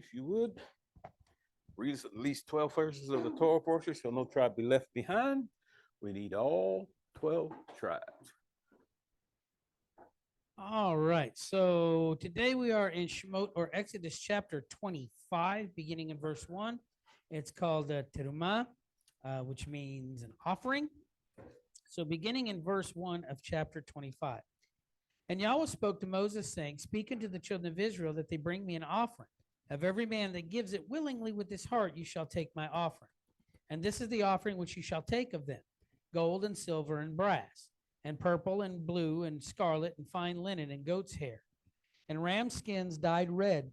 if you would, read at least 12 verses of the Torah portion so no tribe be left behind. We need all 12 tribes. All right. So today we are in Shemot or Exodus chapter 25, beginning in verse 1. It's called Terumah, which means an offering. So beginning in verse 1 of chapter 25. And Yahweh spoke to Moses, saying, Speak unto the children of Israel that they bring me an offering. Of every man that gives it willingly with his heart, you shall take my offering. And this is the offering which you shall take of them: gold and silver and brass, and purple and blue and scarlet and fine linen and goat's hair, and ram skins dyed red,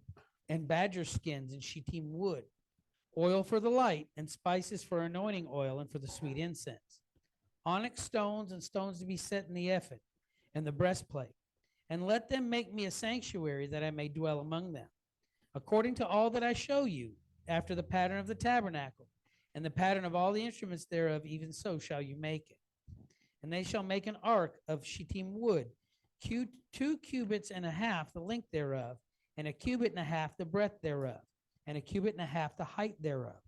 and badger skins and shittim wood, oil for the light, and spices for anointing oil and for the sweet incense, onyx stones and stones to be set in the ephod and the breastplate. And let them make me a sanctuary that I may dwell among them, according to all that I show you, after the pattern of the tabernacle, and the pattern of all the instruments thereof, even so shall you make it. And they shall make an ark of shittim wood, 2 cubits and a half the length thereof, and a cubit and a half the breadth thereof, and a cubit and a half the height thereof.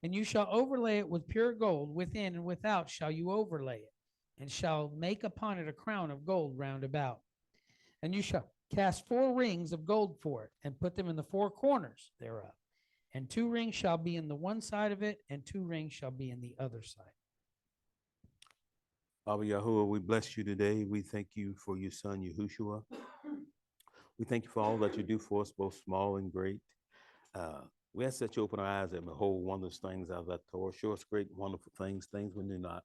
And you shall overlay it with pure gold, within and without shall you overlay it, and shall make upon it a crown of gold round about. And you shall cast 4 rings of gold for it, and put them in the 4 corners thereof. And 2 rings shall be in the one side of it, and 2 rings shall be in the other side. Abba Yahuwah, we bless you today. We thank you for your son, Yahushua. We thank you for all that you do for us, both small and great. We ask that you open our eyes and behold wondrous things out of that Torah. Show us great, wonderful things we do not,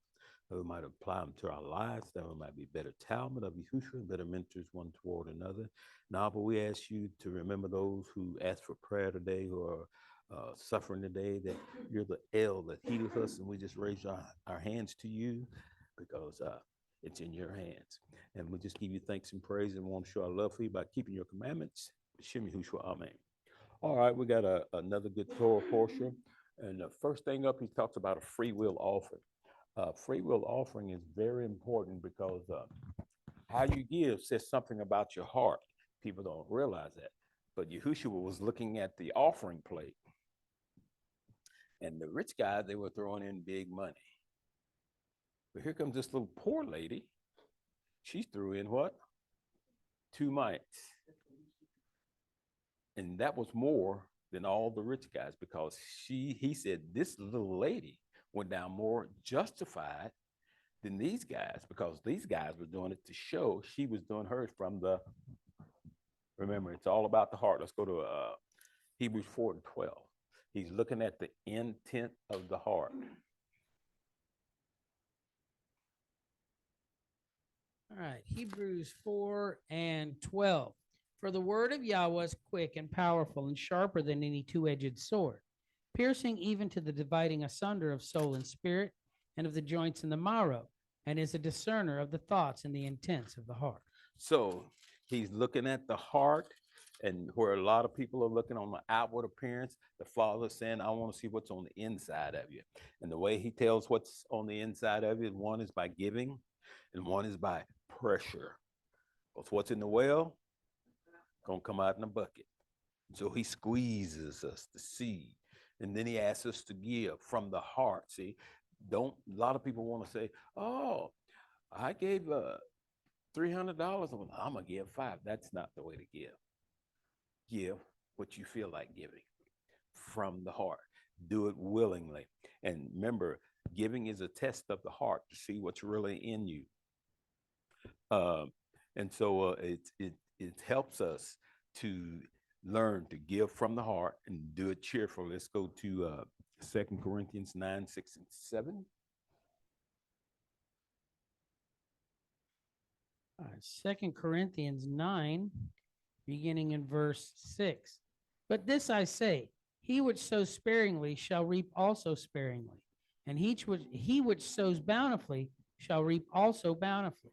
that we might apply them to our lives, that we might be better Talmud of Yahushua, better mentors one toward another. Now, but we ask you to remember those who ask for prayer today, who are suffering today, that you're the El that heals us, and we just raise our hands to you because it's in your hands. And we just give you thanks and praise and want to show our love for you by keeping your commandments. Shem Yahushua, amen. All right, we got another good Torah portion. And the first thing up, he talks about a free will offering. Free will offering is very important because how you give says something about your heart. People don't realize that. But Yahushua was looking at the offering plate. And the rich guys, they were throwing in big money. But here comes this little poor lady. She threw in what? 2 mites. And that was more than all the rich guys because he said this little lady went down more justified than these guys because these guys were doing it to show she was doing hers from the, remember, it's all about the heart. Let's go to Hebrews 4:12. He's looking at the intent of the heart. All right, Hebrews 4:12. For the word of Yahweh is quick and powerful and sharper than any 2-edged sword, piercing even to the dividing asunder of soul and spirit, and of the joints and the marrow, and is a discerner of the thoughts and the intents of the heart. So he's looking at the heart, and where a lot of people are looking on the outward appearance, the Father's saying, I want to see what's on the inside of you. And the way he tells what's on the inside of you, one is by giving, and one is by pressure. Because what's in the well gonna come out in a bucket. So he squeezes us to see, and then he asks us to give from the heart. See, a lot of people want to say, oh, I gave $300, I'm gonna give $5. That's not the way to give. Give what you feel like giving from the heart. Do it willingly. And remember, giving is a test of the heart to see what's really in you. And so it helps us to learn to give from the heart and do it cheerfully. Let's go to 2 Corinthians 9, 6, and 7. All right, 2 Corinthians 9, beginning in verse 6. But this I say, he which sows sparingly shall reap also sparingly, and he which sows bountifully shall reap also bountifully.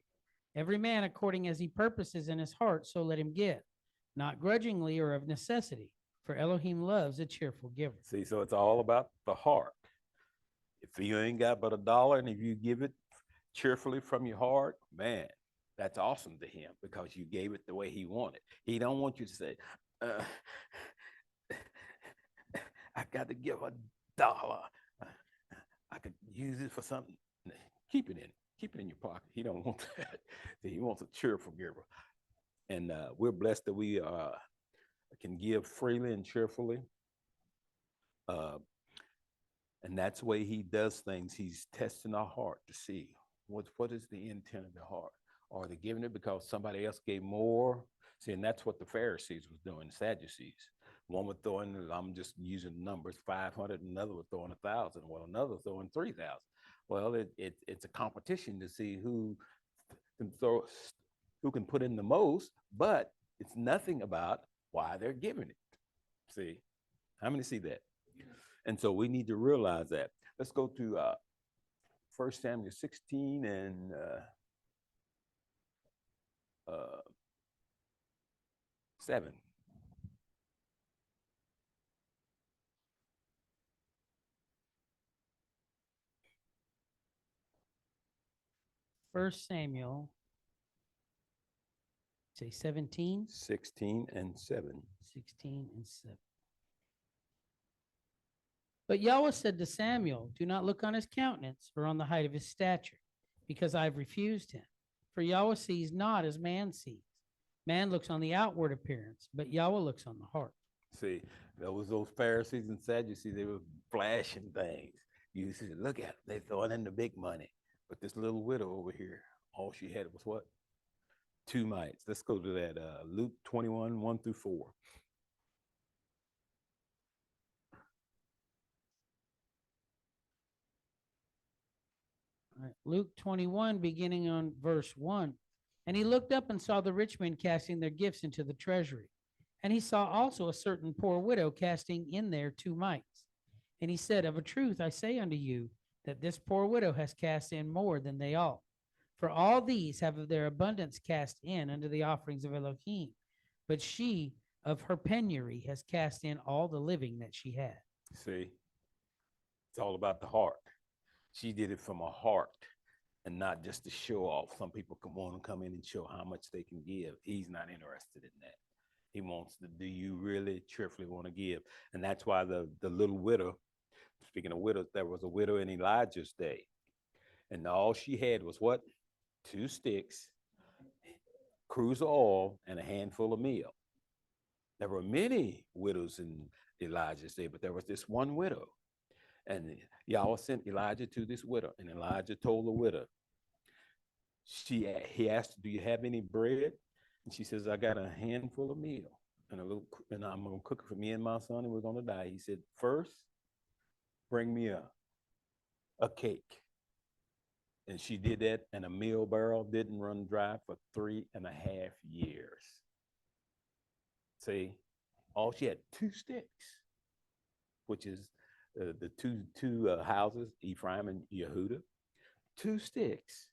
Every man according as he purposes in his heart, so let him give, not grudgingly or of necessity, for Elohim loves a cheerful giver. See, so it's all about the heart. If you ain't got but $1, and if you give it cheerfully from your heart, man, that's awesome to him because you gave it the way he wanted. He don't want you to say, got to give $1. I could use it for something. Keep it in your pocket. He don't want that. He wants a cheerful giver. And we're blessed that we can give freely and cheerfully. And that's the way he does things. He's testing our heart to see what is the intent of the heart. Are they giving it because somebody else gave more? See, and that's what the Pharisees was doing, the Sadducees. One was throwing, I'm just using numbers, 500, another was throwing 1,000, well, another throwing 3,000. Well, it's a competition to see who can put in the most, but it's nothing about why they're giving it. See, how many see that? And so we need to realize that. Let's go to 1 Samuel 16 and 7. First Samuel, say 17. 16 and 7. 16 and 7. But Yahweh said to Samuel, do not look on his countenance or on the height of his stature, because I have refused him. For Yahweh sees not as man sees. Man looks on the outward appearance, but Yahweh looks on the heart. See, those Pharisees and Sadducees, they were flashing things. You see, look at them, they throwing in the big money. But this little widow over here, all she had was what? 2 mites. Let's go to that Luke 21, 1 through 4. Luke 21, beginning on verse 1. And he looked up and saw the rich men casting their gifts into the treasury. And he saw also a certain poor widow casting in there 2 mites. And he said, of a truth I say unto you, that this poor widow has cast in more than they all. For all these have of their abundance cast in unto the offerings of Elohim. But she of her penury has cast in all the living that she had. See, it's all about the heart. She did it from a heart and not just to show off. Some people want to come in and show how much they can give. He's not interested in that. He wants to, do you really cheerfully want to give? And that's why the little widow, speaking of widows, there was a widow in Elijah's day. And all she had was what? 2 sticks, cruse of oil, and a handful of meal. There were many widows in Elijah's day, but there was this one widow. And Yahweh sent Elijah to this widow, and Elijah told the widow, he asked, do you have any bread? And she says, I got a handful of meal and I'm going to cook it for me and my son, and we're going to die. He said, first, bring me a cake. And she did that, and a meal barrel didn't run dry for 3.5 years. See, all she had 2 sticks, which is the two houses, Ephraim and Yehuda, 2 sticks,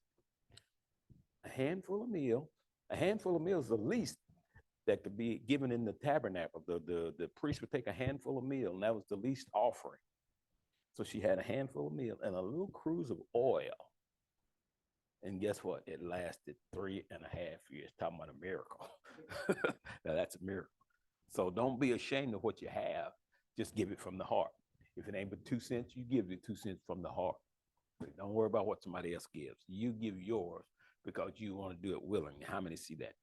a handful of meal. A handful of meal is the least that could be given in the tabernacle. The priest would take a handful of meal, and that was the least offering. So she had a handful of meal and a little cruse of oil. And guess what? It lasted 3.5 years. Talking about a miracle. Now that's a miracle. So don't be ashamed of what you have. Just give it from the heart. If it ain't but 2 cents, you give it 2 cents from the heart. Don't worry about what somebody else gives. You give yours because you want to do it willingly. How many see that?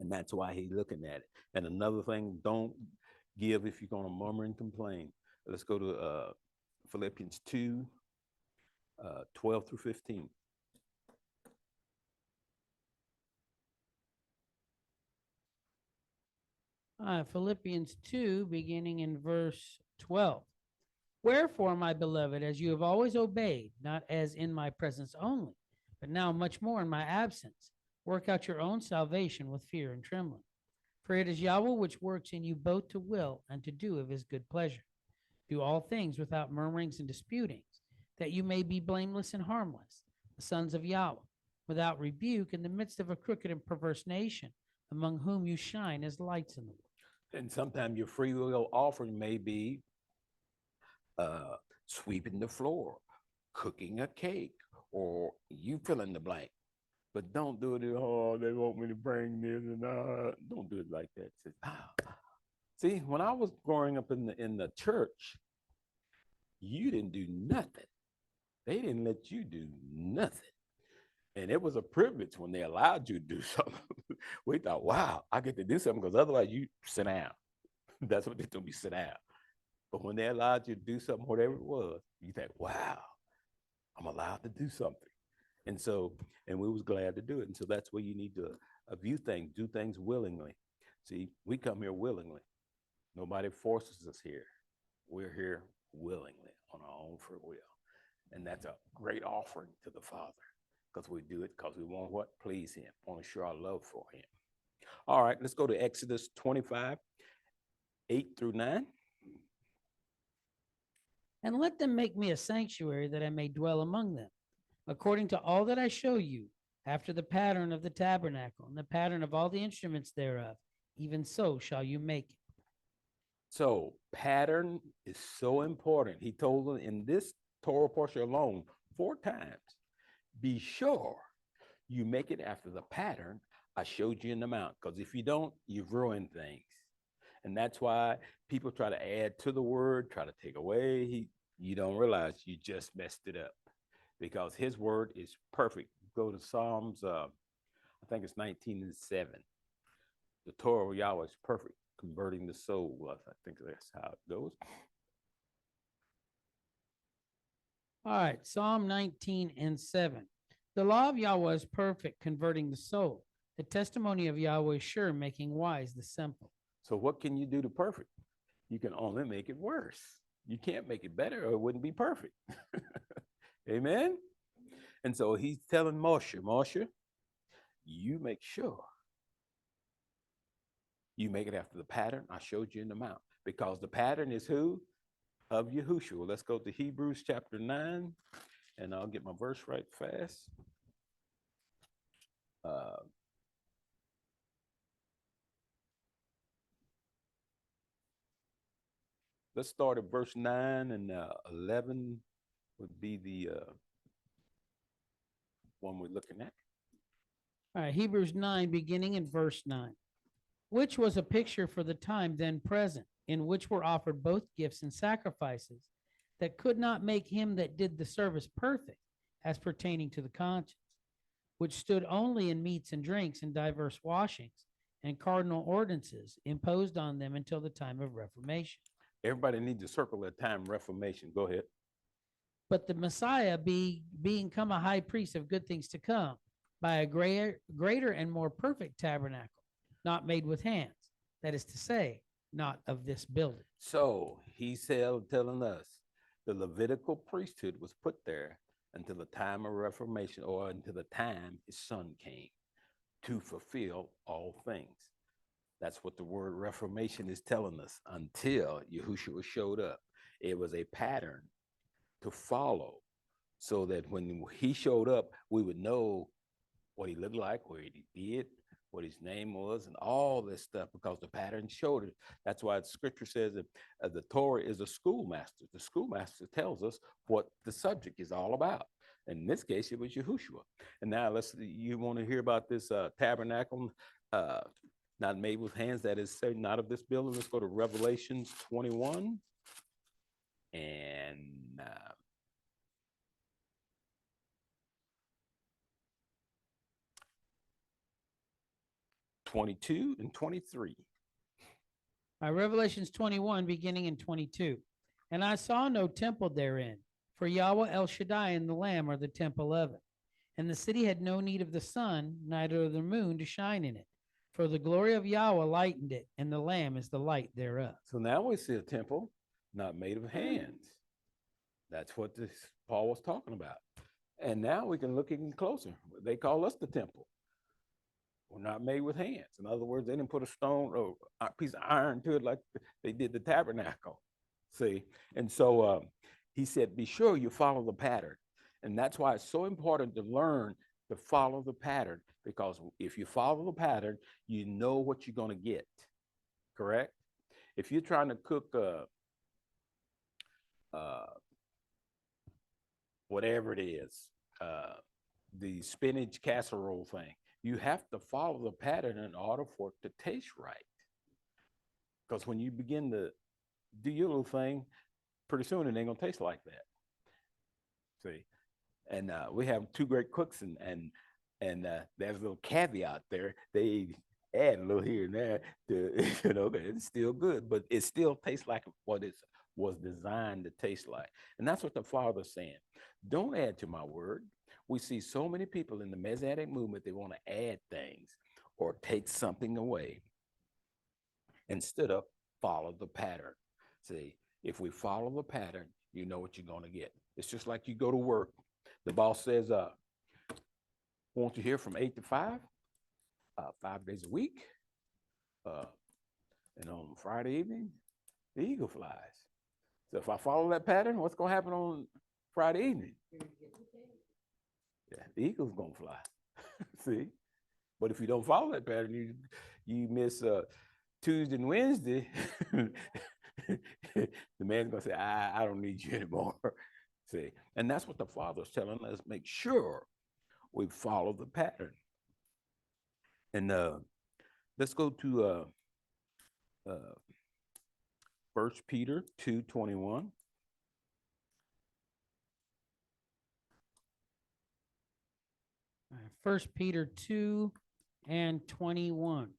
And that's why he's looking at it. And another thing, don't give if you're going to murmur and complain. Let's go to Philippians 2, 12 through 15. Philippians 2, beginning in verse 12. Wherefore, my beloved, as you have always obeyed, not as in my presence only, but now much more in my absence, work out your own salvation with fear and trembling. For it is Yahweh which works in you both to will and to do of his good pleasure. Do all things without murmurings and disputings, that you may be blameless and harmless, the sons of Yahweh, without rebuke in the midst of a crooked and perverse nation, among whom you shine as lights in the world. And sometimes your free will offering may be sweeping the floor, cooking a cake, or you fill in the blank. But don't do it, oh, they want me to bring this, and don't do it like that. Say, See, when I was growing up in the church, you didn't do nothing. They didn't let you do nothing. And it was a privilege when they allowed you to do something. We thought, wow, I get to do something because otherwise you sit down. That's what they told me, sit down. But when they allowed you to do something, whatever it was, you think, wow, I'm allowed to do something. And so, and we was glad to do it. And so that's where you need to view things, do things willingly. See, we come here willingly. Nobody forces us here. We're here willingly on our own free will. And that's a great offering to the Father because we do it because we want what? Please him. Want to show our love for him. All right, let's go to Exodus 25, 8-9. And let them make me a sanctuary that I may dwell among them, according to all that I show you, after the pattern of the tabernacle and the pattern of all the instruments thereof, even so shall you make it. So pattern is so important. He told them in this Torah portion alone 4 times, be sure you make it after the pattern I showed you in the mount. Because if you don't, you've ruined things. And that's why people try to add to the word, try to take away. You don't realize you just messed it up because his word is perfect. Go to Psalms, I think it's 19:7. The Torah of Yahweh is perfect, converting the soul. I think that's how it goes. All right, Psalm 19:7. The law of Yahweh is perfect, converting the soul. The testimony of Yahweh is sure, making wise the simple. So what can you do to perfect? You can only make it worse. You can't make it better or it wouldn't be perfect. Amen? And so he's telling Moshe, you make sure you make it after the pattern I showed you in the mount. Because the pattern is who? Of Yahushua. Let's go to Hebrews chapter 9, and I'll get my verse right fast. Let's start at verse 9, and 11 would be the one we're looking at. All right, Hebrews 9, beginning in verse 9, which was a picture for the time then present, in which were offered both gifts and sacrifices that could not make him that did the service perfect, as pertaining to the conscience, which stood only in meats and drinks and diverse washings and cardinal ordinances imposed on them until the time of Reformation. Everybody needs to circle that time Reformation. Go ahead. But the Messiah, being come a high priest of good things to come, by a greater and more perfect tabernacle, not made with hands, that is to say, not of this building. So he's telling us the Levitical priesthood was put there until the time of Reformation, or until the time his son came to fulfill all things. That's what the word Reformation is telling us. Until Yahushua showed up, it was a pattern to follow, so that when he showed up, we would know what he looked like, what he did, what his name was, and all this stuff, because the pattern showed it. That's why the scripture says that the Torah is a schoolmaster. The schoolmaster tells us what the subject is all about. In this case, it was Yahushua. And now you want to hear about this tabernacle, not made with hands, that is not of this building. Let's go to Revelation 21. And 22 and 23. Revelations 21, beginning in 22. And I saw no temple therein, for Yahweh El Shaddai and the Lamb are the temple of it. And the city had no need of the sun, neither of the moon to shine in it, for the glory of Yahweh lightened it, and the Lamb is the light thereof. So now we see a temple not made of hands. That's what Paul was talking about. And now we can look even closer. They call us the temple. We're not made with hands. In other words, they didn't put a stone or a piece of iron to it like they did the tabernacle. See? And so he said, be sure you follow the pattern. And that's why it's so important to learn to follow the pattern, because if you follow the pattern, you know what you're going to get. Correct? If you're trying to cook whatever it is, the spinach casserole thing, you have to follow the pattern in order for it to taste right. Because when you begin to do your little thing, pretty soon it ain't gonna taste like that. See, and we have two great cooks, and there's a little caveat there. They add a little here and there to it's still good, but it still tastes like what it was designed to taste like. And that's what the Father's saying. Don't add to my word. We see so many people in the Messianic movement, they want to add things or take something away instead of follow the pattern. See, if we follow the pattern, you know what you're going to get. It's just like you go to work. The boss says, want you here from 8 to 5, 5 days a week. And on Friday evening, the eagle flies. So if I follow that pattern, what's going to happen on Friday evening? Yeah, the eagle's going to fly. See? But if you don't follow that pattern, you miss Tuesday and Wednesday. The man's going to say, I don't need you anymore. See? And that's what the Father's telling us. Make sure we follow the pattern. And let's go to 1 Peter 2:21. First Peter 2:21.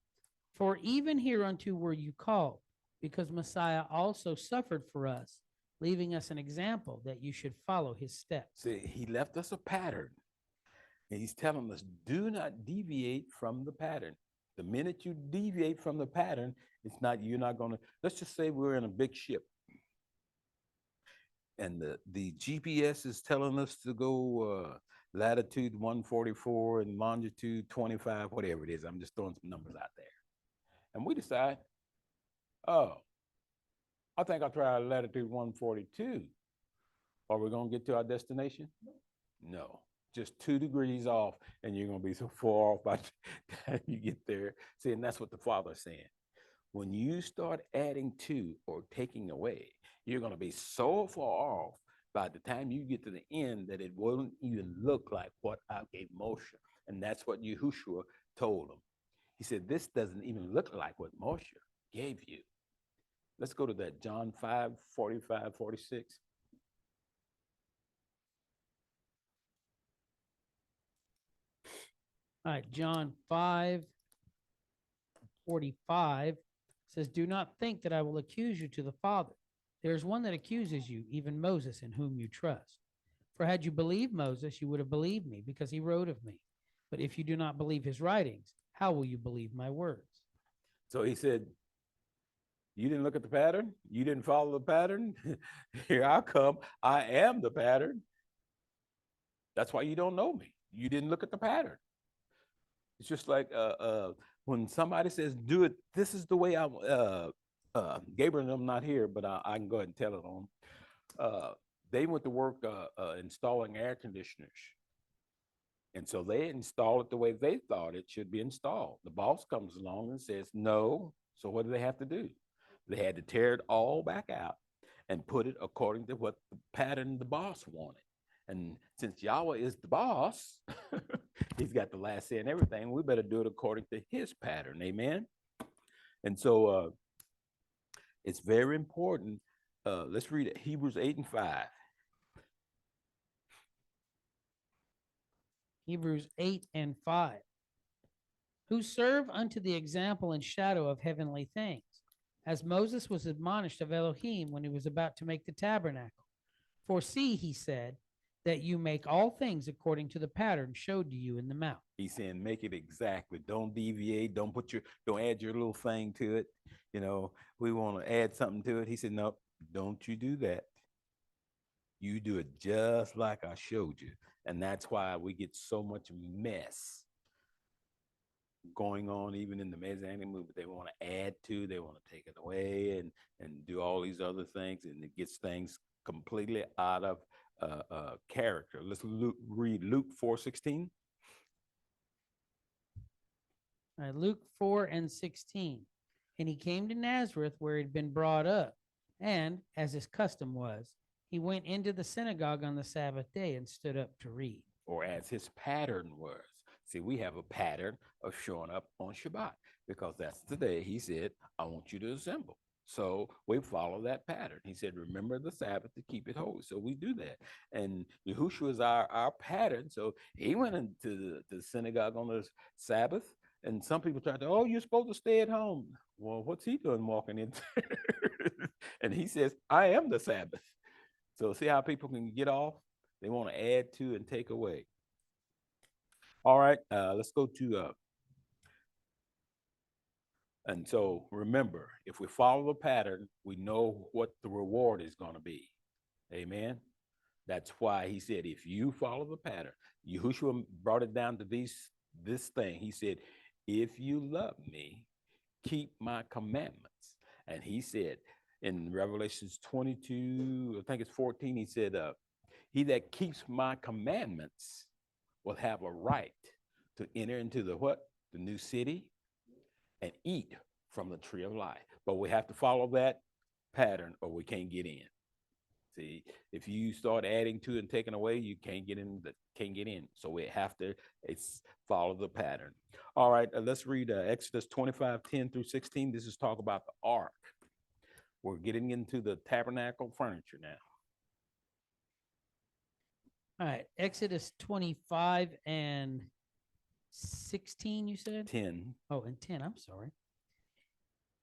For even hereunto were you called, because Messiah also suffered for us, leaving us an example that you should follow his steps. See, he left us a pattern. And he's telling us, do not deviate from the pattern. The minute you deviate from the pattern, you're not going to, let's just say we're in a big ship. And the GPS is telling us to go latitude 144 and longitude 25, whatever it is. I'm just throwing some numbers out there. And we decide, oh, I think I'll try latitude 142. Are we going to get to our destination? No. Just 2 degrees off, and you're going to be so far off by the time you get there. See, and that's what the Father's saying. When you start adding to or taking away, you're going to be so far off by the time you get to the end that it won't even look like what I gave Moshe. And that's what Yahushua told him. He said, this doesn't even look like what Moshe gave you. Let's go to that, John 5:45-46. All right, John 5:45 says, do not think that I will accuse you to the Father. There is one that accuses you, even Moses, in whom you trust. For had you believed Moses, you would have believed me, because he wrote of me. But if you do not believe his writings, how will you believe my words? So he said, you didn't look at the pattern? You didn't follow the pattern? Here I come. I am the pattern. That's why you don't know me. You didn't look at the pattern. It's just like when somebody says, do it, this is the way Gabriel and I'm not here, but I can go ahead and tell it on. They went to work installing air conditioners. And so they install it the way they thought it should be installed. The boss comes along and says, no. So what do they have to do? They had to tear it all back out and put it according to what the pattern the boss wanted. And since Yahweh is the boss, he's got the last say in everything. We better do it according to his pattern. Amen. And so it's very important. Let's read it. Hebrews 8:5. Hebrews 8:5. Who serve unto the example and shadow of heavenly things, as Moses was admonished of Elohim when he was about to make the tabernacle. For see, he said, that you make all things according to the pattern showed to you in the mount. He's saying, make it exactly. Don't deviate. Don't add your little thing to it. We want to add something to it. He said, no, don't you do that. You do it just like I showed you. And that's why we get so much mess going on, even in the Messianic movement. They want to add to, they want to take it away and do all these other things. And it gets things completely out of character. Let's read Luke 4:16. Luke 4:16. And he came to Nazareth, where he'd been brought up. And, as his custom was, he went into the synagogue on the Sabbath day and stood up to read. Or as his pattern was. See, we have a pattern of showing up on Shabbat. because that's the day he said, I want you to assemble. So we follow that pattern. He said, remember the Sabbath to keep it holy. So we do that. And Yahushua is our pattern. So he went into the synagogue on the Sabbath. And some people tried to, oh, you're supposed to stay at home. Well, what's he doing walking in? And he says, I am the Sabbath. So see how people can get off? They want to add to and take away. All right, let's go to and so remember, if we follow the pattern, we know what the reward is going to be. Amen. That's why he said, if you follow the pattern, Yahushua brought it down to this thing. He said, if you love me, keep my commandments. And he said in Revelations 22, I think it's 14, he said, he that keeps my commandments will have a right to enter into the what? The new city and eat from the tree of life. But we have to follow that pattern or we can't get in. See, if you start adding to and taking away, you can't get in. So we have to follow the pattern. All right, let's read Exodus 25:10-16. This is talk about the ark. We're getting into the tabernacle furniture now. All right, Exodus 25 and 16, you said? 10. Oh, and 10, I'm sorry.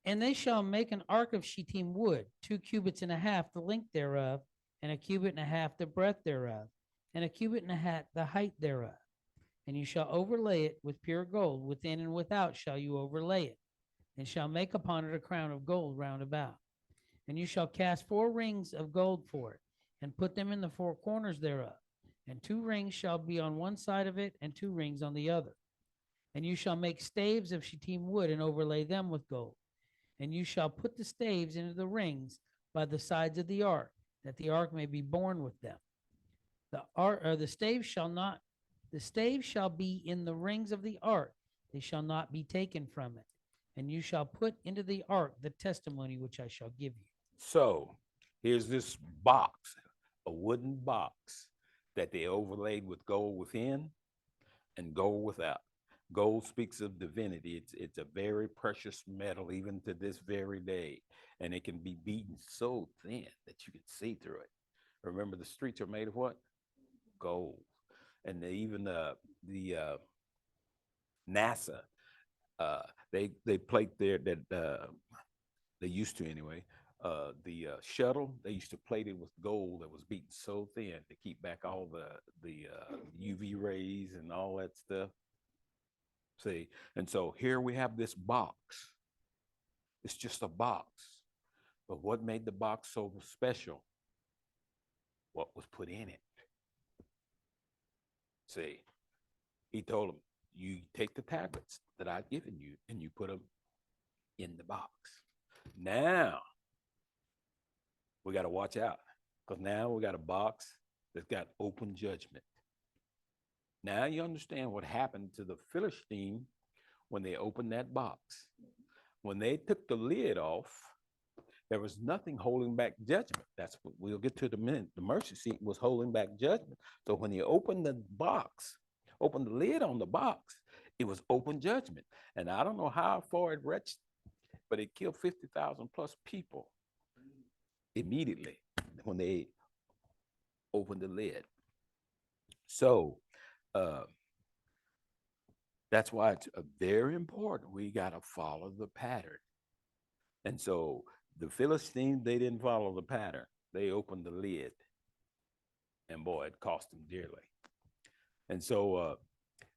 And they shall make an ark of shittim wood, 2 cubits and a half the length thereof, and 1 cubit and a half the breadth thereof, and 1 cubit and a half the height thereof. And you shall overlay it with pure gold, within and without shall you overlay it, and shall make upon it a crown of gold round about. And you shall cast 4 rings of gold for it, and put them in the 4 corners thereof. And 2 rings shall be on one side of it, and 2 rings on the other. And you shall make staves of shittim wood, and overlay them with gold. And you shall put the staves into the rings by the sides of the ark, that the ark may be borne with them. The staves shall be in the rings of the ark; they shall not be taken from it. And you shall put into the ark the testimony which I shall give you. So here's this box, a wooden box that they overlaid with gold within and gold without. Gold speaks of divinity. It's a very precious metal, even to this very day. And it can be beaten so thin that you can see through it. Remember, the streets are made of what? Gold. And even the NASA, they plate there that they used to anyway. The shuttle, they used to plate it with gold that was beaten so thin to keep back all the UV rays and all that stuff. See, and so here we have this box. It's just a box. But what made the box so special? What was put in it? See, he told them, you take the tablets that I've given you and you put them in the box. Now, we got to watch out because now we got a box that's got open judgment. Now you understand what happened to the Philistine when they opened that box. When they took the lid off, there was nothing holding back judgment. That's what we'll get to in a minute. The mercy seat was holding back judgment. So when he opened the box, opened the lid on the box, it was open judgment. And I don't know how far it reached, but it killed 50,000 plus people immediately when they opened the lid. So that's why it's very important. We got to follow the pattern. And so the Philistines, they didn't follow the pattern. They opened the lid. And boy, it cost them dearly. And so,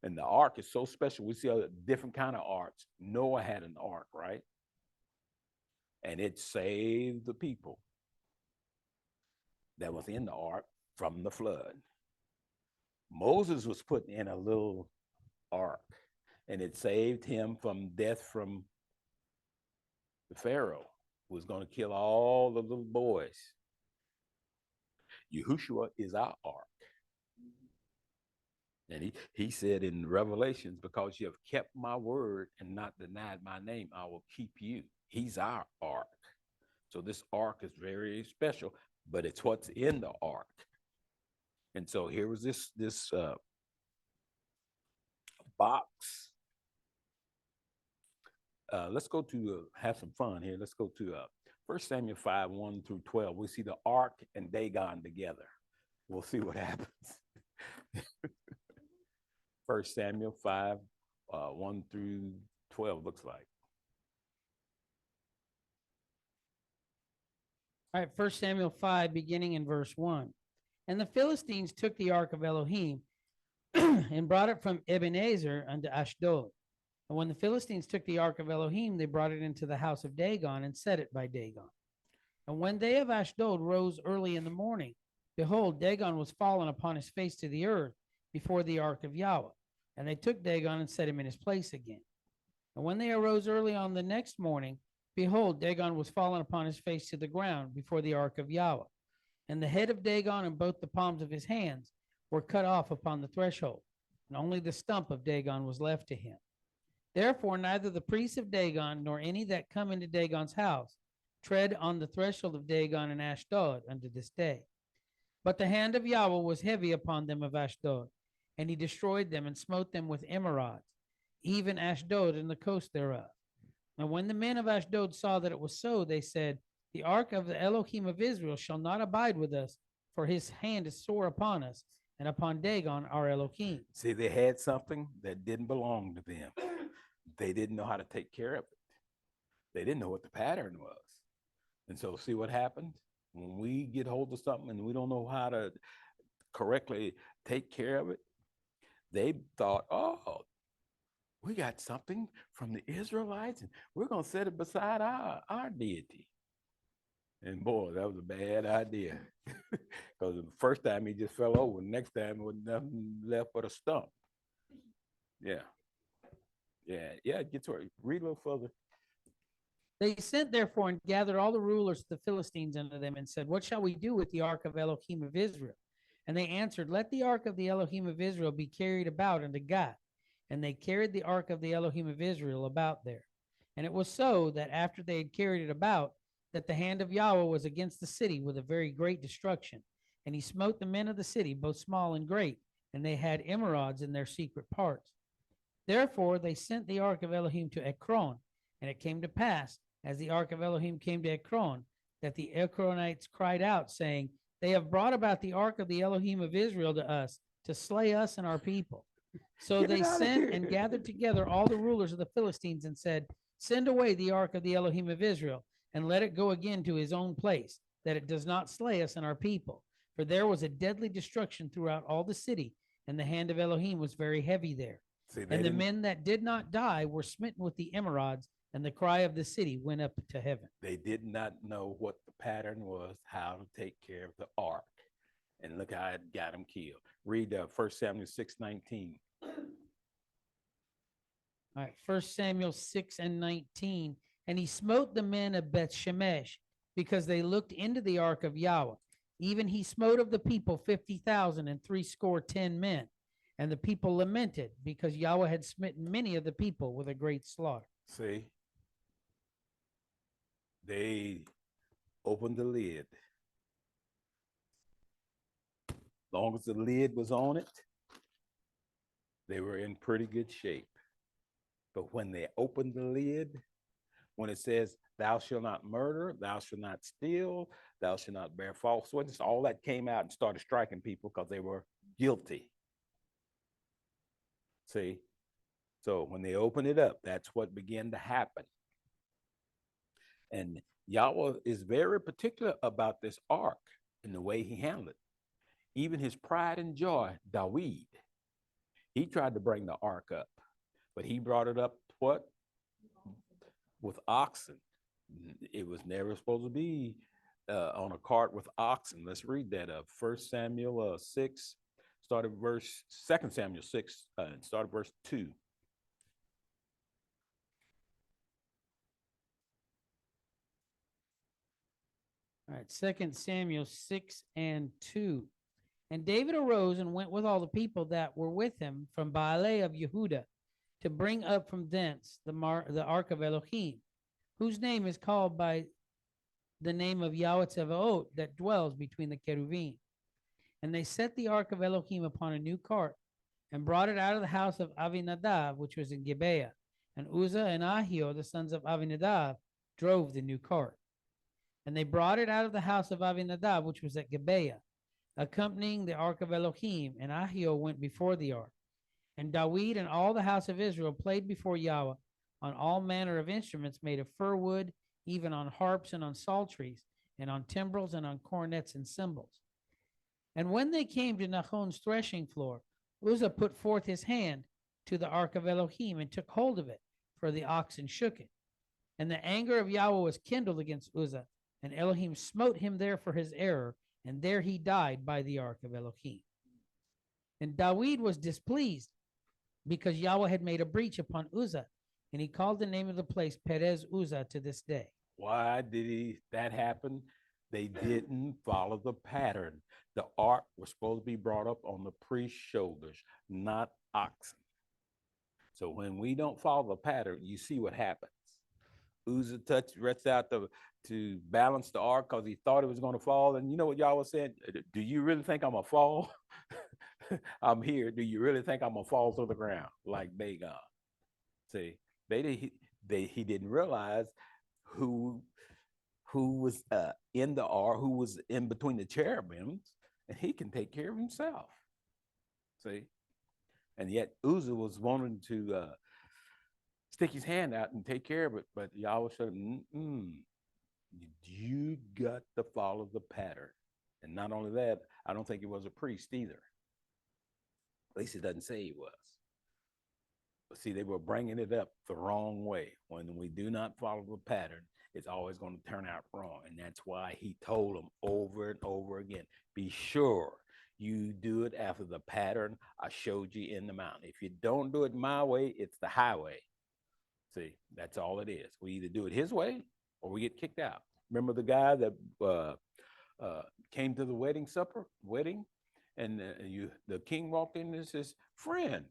and the ark is so special. We see a different kind of arks. Noah had an ark, right? And it saved the people that was in the ark from the flood. Moses was put in a little ark, and it saved him from death from the Pharaoh, who was going to kill all the little boys. Yahushua is our ark. And he said in Revelations, because you have kept my word and not denied my name, I will keep you. He's our ark. So this ark is very special, but it's what's in the ark. And so here was this box. Let's go to have some fun here. Let's go to 1 Samuel 5, 1 through 12. We see the ark and Dagon together. We'll see what happens. 1 Samuel 5, 1 through 12 looks like. All right, 1 Samuel 5, beginning in verse 1. And the Philistines took the ark of Elohim and brought it from Ebenezer unto Ashdod. And when the Philistines took the ark of Elohim, they brought it into the house of Dagon and set it by Dagon. And when they of Ashdod rose early in the morning, behold, Dagon was fallen upon his face to the earth before the ark of Yahweh. And they took Dagon and set him in his place again. And when they arose early on the next morning, behold, Dagon was fallen upon his face to the ground before the ark of Yahweh. And the head of Dagon and both the palms of his hands were cut off upon the threshold, and only the stump of Dagon was left to him. Therefore, neither the priests of Dagon nor any that come into Dagon's house tread on the threshold of Dagon and Ashdod unto this day. But the hand of Yahweh was heavy upon them of Ashdod, and he destroyed them and smote them with emerods, even Ashdod and the coast thereof. And when the men of Ashdod saw that it was so, they said, the ark of the Elohim of Israel shall not abide with us, for his hand is sore upon us and upon Dagon our Elohim. See, they had something that didn't belong to them. They didn't know how to take care of it. They didn't know what the pattern was. And so see what happens? When we get hold of something and we don't know how to correctly take care of it, they thought, oh, we got something from the Israelites and we're going to set it beside our deity. And boy, that was a bad idea. Because the first time he just fell over, the next time there was nothing left but a stump. Yeah. Get to it. Read a little further. They sent therefore and gathered all the rulers of the Philistines unto them and said, what shall we do with the ark of Elohim of Israel? And they answered, let the ark of the Elohim of Israel be carried about unto Gath. And they carried the ark of the Elohim of Israel about there. And it was so that after they had carried it about, that the hand of Yahweh was against the city with a very great destruction. And he smote the men of the city, both small and great, and they had emerods in their secret parts. Therefore they sent the ark of Elohim to Ekron, and it came to pass, as the ark of Elohim came to Ekron, that the Ekronites cried out, saying, they have brought about the ark of the Elohim of Israel to us, to slay us and our people. So they sent and gathered together all the rulers of the Philistines and said, send away the ark of the Elohim of Israel, and let it go again to his own place, that it does not slay us and our people. For there was a deadly destruction throughout all the city, and the hand of Elohim was very heavy there. And the men that did not die were smitten with the emerods, and the cry of the city went up to heaven. They did not know what the pattern was, how to take care of the ark. And look how it got them killed. Read 1 Samuel 6:19. All right, 1 Samuel 6:19. And he smote the men of Beth Shemesh, because they looked into the ark of Yahweh. Even he smote of the people 50,000 and 70 men. And the people lamented, because Yahweh had smitten many of the people with a great slaughter. See, they opened the lid. As long as the lid was on it, they were in pretty good shape. But when they opened the lid, when it says, thou shalt not murder, thou shalt not steal, thou shalt not bear false witness, all that came out and started striking people because they were guilty. See? So when they opened it up, that's what began to happen. And Yahweh is very particular about this ark and the way he handled it. Even his pride and joy, David, he tried to bring the ark up, but he brought it up what? With oxen. It was never supposed to be on a cart with oxen. Let's read that up. 1 Samuel 6, start at verse 2 Samuel 6, start at verse 2. All right, 2 Samuel 6:2. And David arose and went with all the people that were with him from Baalah of Yehudah to bring up from thence the ark of Elohim, whose name is called by the name of Yahweh Tzevaot, that dwells between the cherubim. And they set the ark of Elohim upon a new cart and brought it out of the house of Avinadab, which was in Gibeah, And Uzzah and Ahio, the sons of Avinadab, drove the new cart. And they brought it out of the house of Avinadab, which was at Gibeah, accompanying the ark of Elohim. And Ahio went before the ark. And Dawid and all the house of Israel played before Yahweh on all manner of instruments made of fir wood, even on harps and on psalteries, and on timbrels and on cornets and cymbals. And when they came to Nachon's threshing floor, Uzzah put forth his hand to the ark of Elohim and took hold of it, for the oxen shook it. And the anger of Yahweh was kindled against Uzzah, and Elohim smote him there for his error, and there he died by the ark of Elohim. And Dawid was displeased because Yahweh had made a breach upon Uzzah, and he called the name of the place Perez Uzzah to this day. Why did that happen? They didn't follow the pattern. The ark was supposed to be brought up on the priest's shoulders, not oxen. So when we don't follow the pattern, you see what happens. Uzzah reached out to balance the ark because he thought it was going to fall. And you know what y'all was saying? Do you really think I'm going to fall? I'm here. Do you really think I'm going to fall to the ground like Dagon? See, he didn't realize who was in the ark, who was in between the cherubims, and he can take care of himself. See? And yet Uzzah was wanting to stick his hand out and take care of it, but Yahweh said, you got to follow the pattern. And not only that, I don't think he was a priest either. At least it doesn't say he was. But see, they were bringing it up the wrong way. When we do not follow the pattern, it's always going to turn out wrong. And that's why he told them over and over again, be sure you do it after the pattern I showed you in the mountain. If you don't do it my way, it's the highway. See, that's all it is. We either do it his way or we get kicked out. Remember the guy that came to the wedding, and the king walked in and says, friend,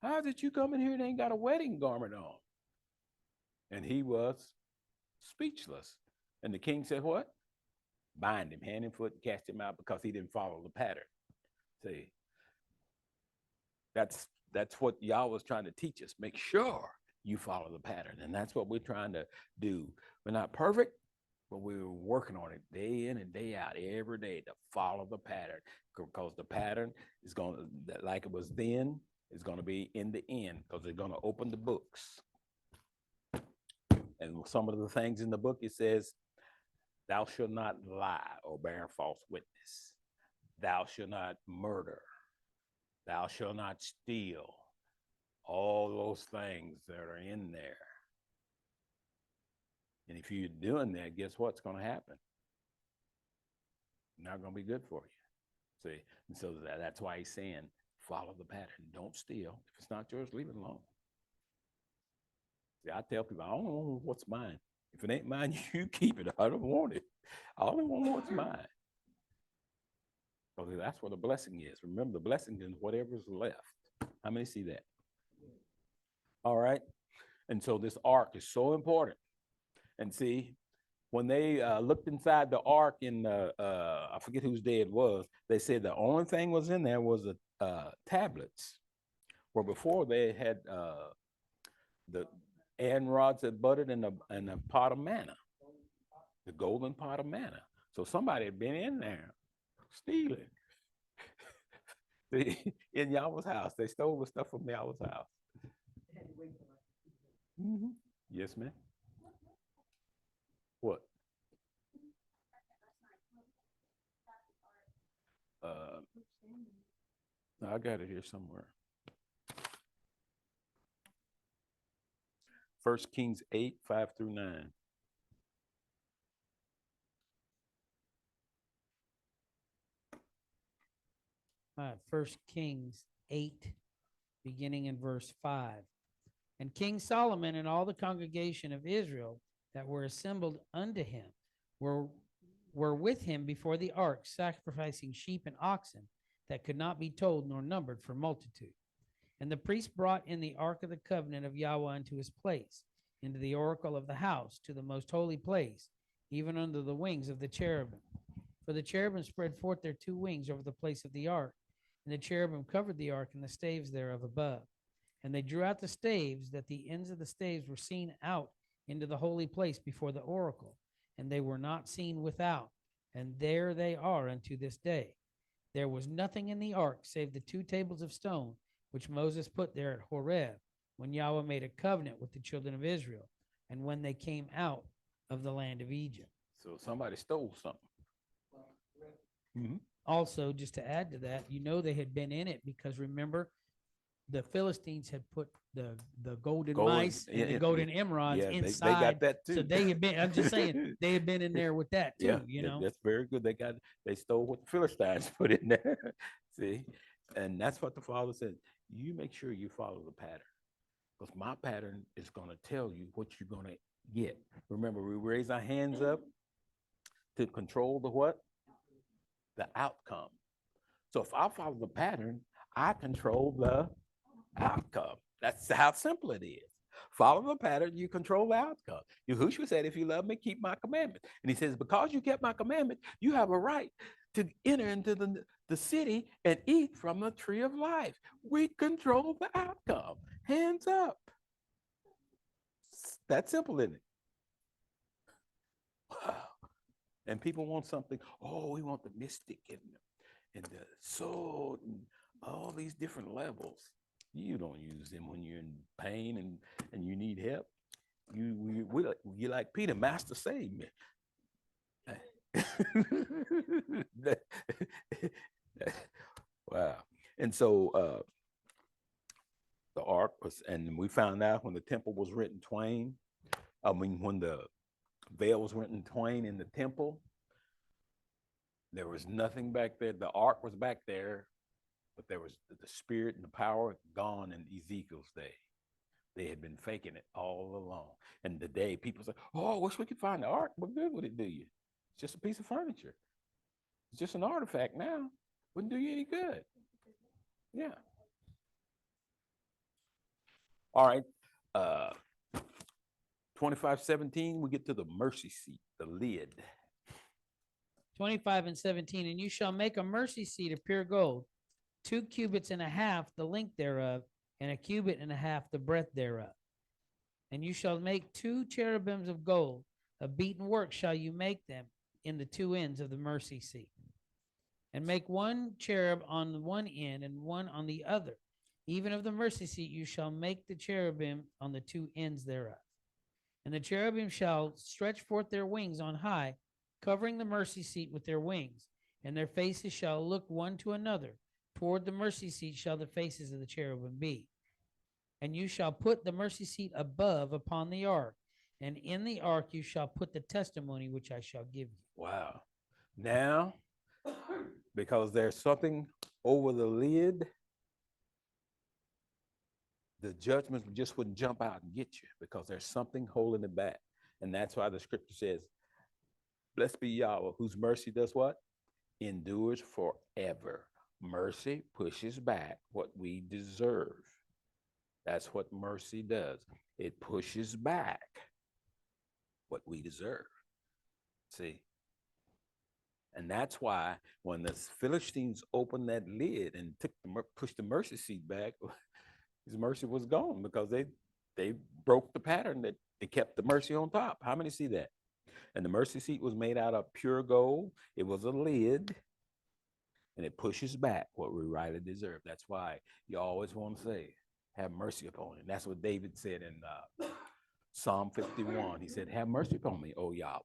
how did you come in here and ain't got a wedding garment on? And he was speechless. And the king said, what? Bind him hand and foot and cast him out because he didn't follow the pattern. See, that's what Yahweh was trying to teach us. Make sure you follow the pattern. And that's what we're trying to do. We're not perfect, but we're working on it day in and day out, every day to follow the pattern, because the pattern is going to, like it was then, is going to be in the end, because they're going to open the books. And some of the things in the book, it says, thou shalt not lie or bear false witness. Thou shalt not murder. Thou shalt not steal. All those things that are in there. And if you're doing that, guess what's going to happen? Not going to be good for you. See, and so that's why he's saying, follow the pattern. Don't steal. If it's not yours, leave it alone. See, I tell people, I don't know what's mine. If it ain't mine, you keep it. I don't want it. I only want what's mine. Because that's what the blessing is. Remember, the blessing is whatever's left. How many see that? All right. And so this ark is so important. And see, when they looked inside the ark in, I forget whose day it was, they said the only thing was in there was the tablets. Where before they had the and rods that budded in a pot of manna, the golden pot of manna. So somebody had been in there stealing. In Yahweh's house. They stole the stuff from Yahweh's house. Mm-hmm. Yes, ma'am. What? I got it here somewhere. 1 Kings 8, 5 through 9. All right, 1 Kings 8, beginning in verse 5. And King Solomon and all the congregation of Israel that were assembled unto him were with him before the ark, sacrificing sheep and oxen that could not be told nor numbered for multitude. And the priest brought in the ark of the covenant of Yahweh unto his place, into the oracle of the house, to the most holy place, even under the wings of the cherubim. For the cherubim spread forth their two wings over the place of the ark, and the cherubim covered the ark and the staves thereof above. And they drew out the staves, that the ends of the staves were seen out into the holy place before the oracle, and they were not seen without. And there they are unto this day. There was nothing in the ark save the 2 tables of stone, which Moses put there at Horeb, when Yahweh made a covenant with the children of Israel, and when they came out of the land of Egypt. So somebody stole something. Mhm. Also, just to add to that, they had been in it because remember, the Philistines had put the golden mice and the golden emeralds Yeah, inside. they got that too. So they had been, I'm just saying, they had been in there with that too, Yeah, that's very good. They stole what the Philistines put in there. See, and that's what the Father said. You make sure you follow the pattern, because my pattern is going to tell you what you're going to get. Remember, we raise our hands up to control the what? The outcome. So if I follow the pattern, I control the outcome. That's how simple it is. Follow the pattern, you control the outcome. Yahushua said, if you love me, keep my commandment. And he says, because you kept my commandment, you have a right to enter into the city and eat from the tree of life. We control the outcome. Hands up. That's simple, isn't it? Wow. And people want something. Oh, we want the mystic and the soul and all these different levels. You don't use them when you're in pain and you need help. You like Peter, Master, save me. Wow. And so the ark was, and we found out when the temple was rent in twain, when the veil was rent in twain in the temple, there was nothing back there. The ark was back there, but there was the spirit and the power gone in Ezekiel's day. They had been faking it all along. And today people say, oh, I wish we could find the ark. What good would it do you? It's just a piece of furniture. It's just an artifact now. Wouldn't do you any good. Yeah. All right. 25:17, we get to the mercy seat, the lid. 25 and 17, and you shall make a mercy seat of pure gold, 2 cubits and a half the length thereof, and 1 cubit and a half the breadth thereof. And you shall make 2 cherubims of gold, of beaten work shall you make them in the 2 ends of the mercy seat. And make 1 cherub on one end and 1 on the other. Even of the mercy seat you shall make the cherubim on the 2 ends thereof. And the cherubim shall stretch forth their wings on high, covering the mercy seat with their wings, and their faces shall look one to another. Toward the mercy seat shall the faces of the cherubim be. And you shall put the mercy seat above upon the ark, and in the ark you shall put the testimony which I shall give you. Wow. Now, because there's something over the lid, the judgment just wouldn't jump out and get you, because there's something holding it back. And that's why the scripture says, blessed be Yahweh, whose mercy does what? Endures forever. Mercy pushes back what we deserve. That's what mercy does. It pushes back what we deserve. See? And that's why when the Philistines opened that lid and pushed the mercy seat back, his mercy was gone, because they broke the pattern that they kept the mercy on top. How many see that? And the mercy seat was made out of pure gold. It was a lid, and it pushes back what we rightly deserve. That's why you always want to say, have mercy upon him. That's what David said in Psalm 51. He said, have mercy upon me, O Yahweh,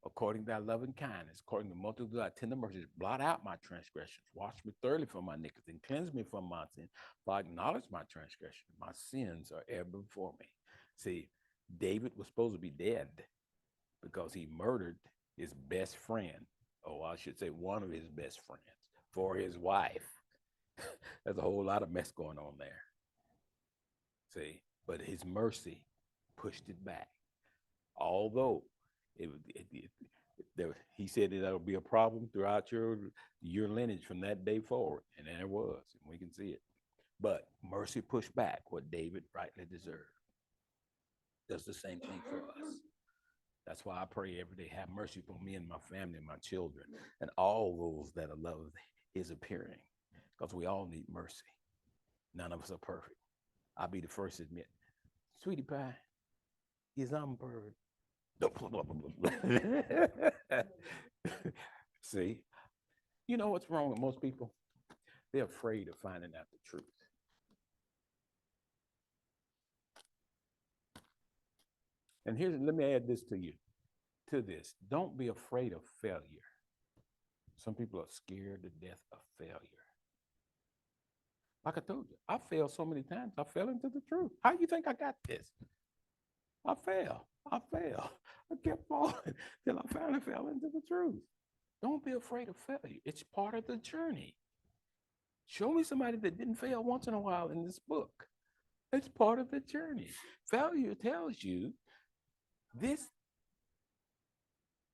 according to thy loving kindness, according to the multitude of thy tender mercies. Blot out my transgressions, wash me thoroughly from my iniquity, and cleanse me from my sin. For I acknowledge my transgression, my sins are ever before me. See, David was supposed to be dead because he murdered his best friend. Oh, I should say one of his best friends, for his wife. There's a whole lot of mess going on there. See, but his mercy pushed it back. Although he said that that'll be a problem throughout your lineage from that day forward. And there was, and we can see it. But mercy pushed back what David rightly deserved. Does the same thing for us. That's why I pray every day, have mercy upon me and my family and my children and all those that are loved his appearing, because we all need mercy. None of us are perfect. I'll be the first to admit, sweetie pie, is I'm bird. Blah, blah, blah, blah, blah. See, you know what's wrong with most people? They're afraid of finding out the truth. And let me add this to you, to this. Don't be afraid of failure. Some people are scared to death of failure. Like I told you, I failed so many times. I fell into the truth. How you think I got this? I fell. I kept falling till I finally fell into the truth. Don't be afraid of failure. It's part of the journey. Show me somebody that didn't fail once in a while in this book. It's part of the journey. Failure tells you this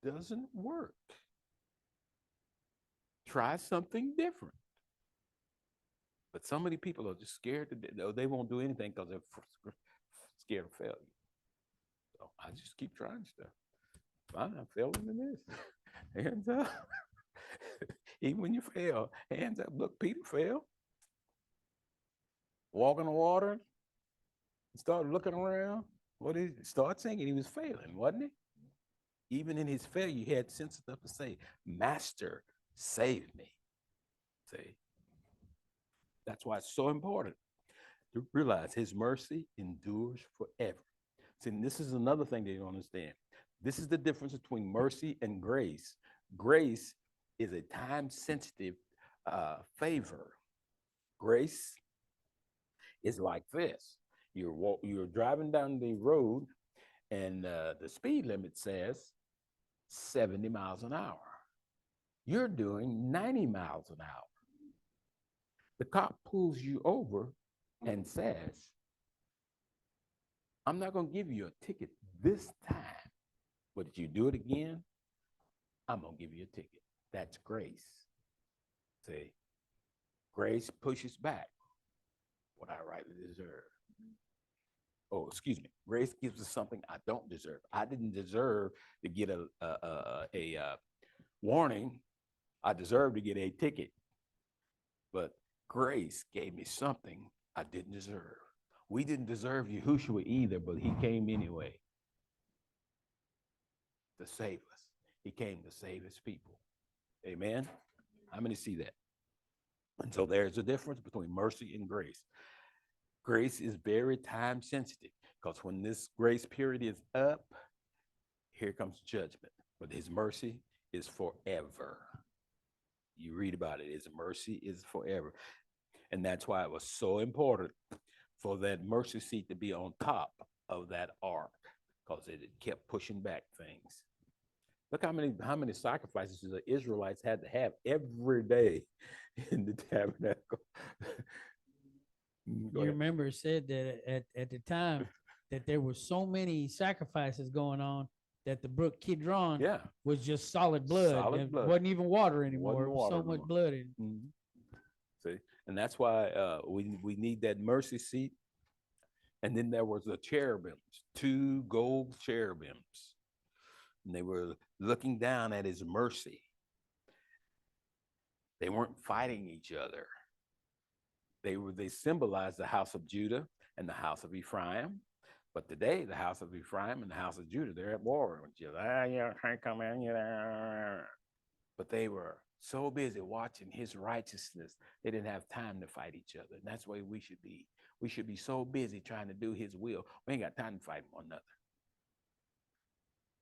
doesn't work. Try something different. But so many people are just scared they won't do anything because they're scared of failure. So I just keep trying stuff. Fine, I failed into this. Hands up. Even when you fail, hands up. Look, Peter fell. Walk on the water. Started looking around. What did he start singing? He was failing, wasn't he? Even in his failure, he had sense enough to say, Master, save me. See? That's why it's so important to realize his mercy endures forever. See, this is another thing that you don't understand. This is the difference between mercy and grace. Grace is a time-sensitive favor. Grace is like this. You're driving down the road and the speed limit says 70 miles an hour. You're doing 90 miles an hour. The cop pulls you over and says, I'm not going to give you a ticket this time, but if you do it again, I'm going to give you a ticket. That's grace. See, grace pushes back what I rightly deserve. Oh, excuse me. Grace gives us something I don't deserve. I didn't deserve to get a warning. I deserved to get a ticket. But grace gave me something I didn't deserve. We didn't deserve Yahushua either, but he came anyway to save us. He came to save his people. Amen? How many see that? And so there's a difference between mercy and grace. Grace is very time sensitive because when this grace period is up, here comes judgment. But his mercy is forever. You read about it. His mercy is forever. And that's why it was so important for that mercy seat to be on top of that ark, because it kept pushing back things. Look how many sacrifices the Israelites had to have every day in the tabernacle. You remember it said that at the time that there were so many sacrifices going on that the brook Kidron was just solid blood. Solid blood. Wasn't even water anymore. Wasn't water so much anymore. blood in. Mm-hmm. See, and that's why we need that mercy seat. And then there was the cherubims, 2 gold cherubims, and they were looking down at his mercy. They weren't fighting each other. They symbolized the house of Judah and the house of Ephraim. But today, the house of Ephraim and the house of Judah, they're at war with each other. You can't come in. But they were so busy watching his righteousness, they didn't have time to fight each other. And that's the way we should be. We should be so busy trying to do his will. We ain't got time to fight one another.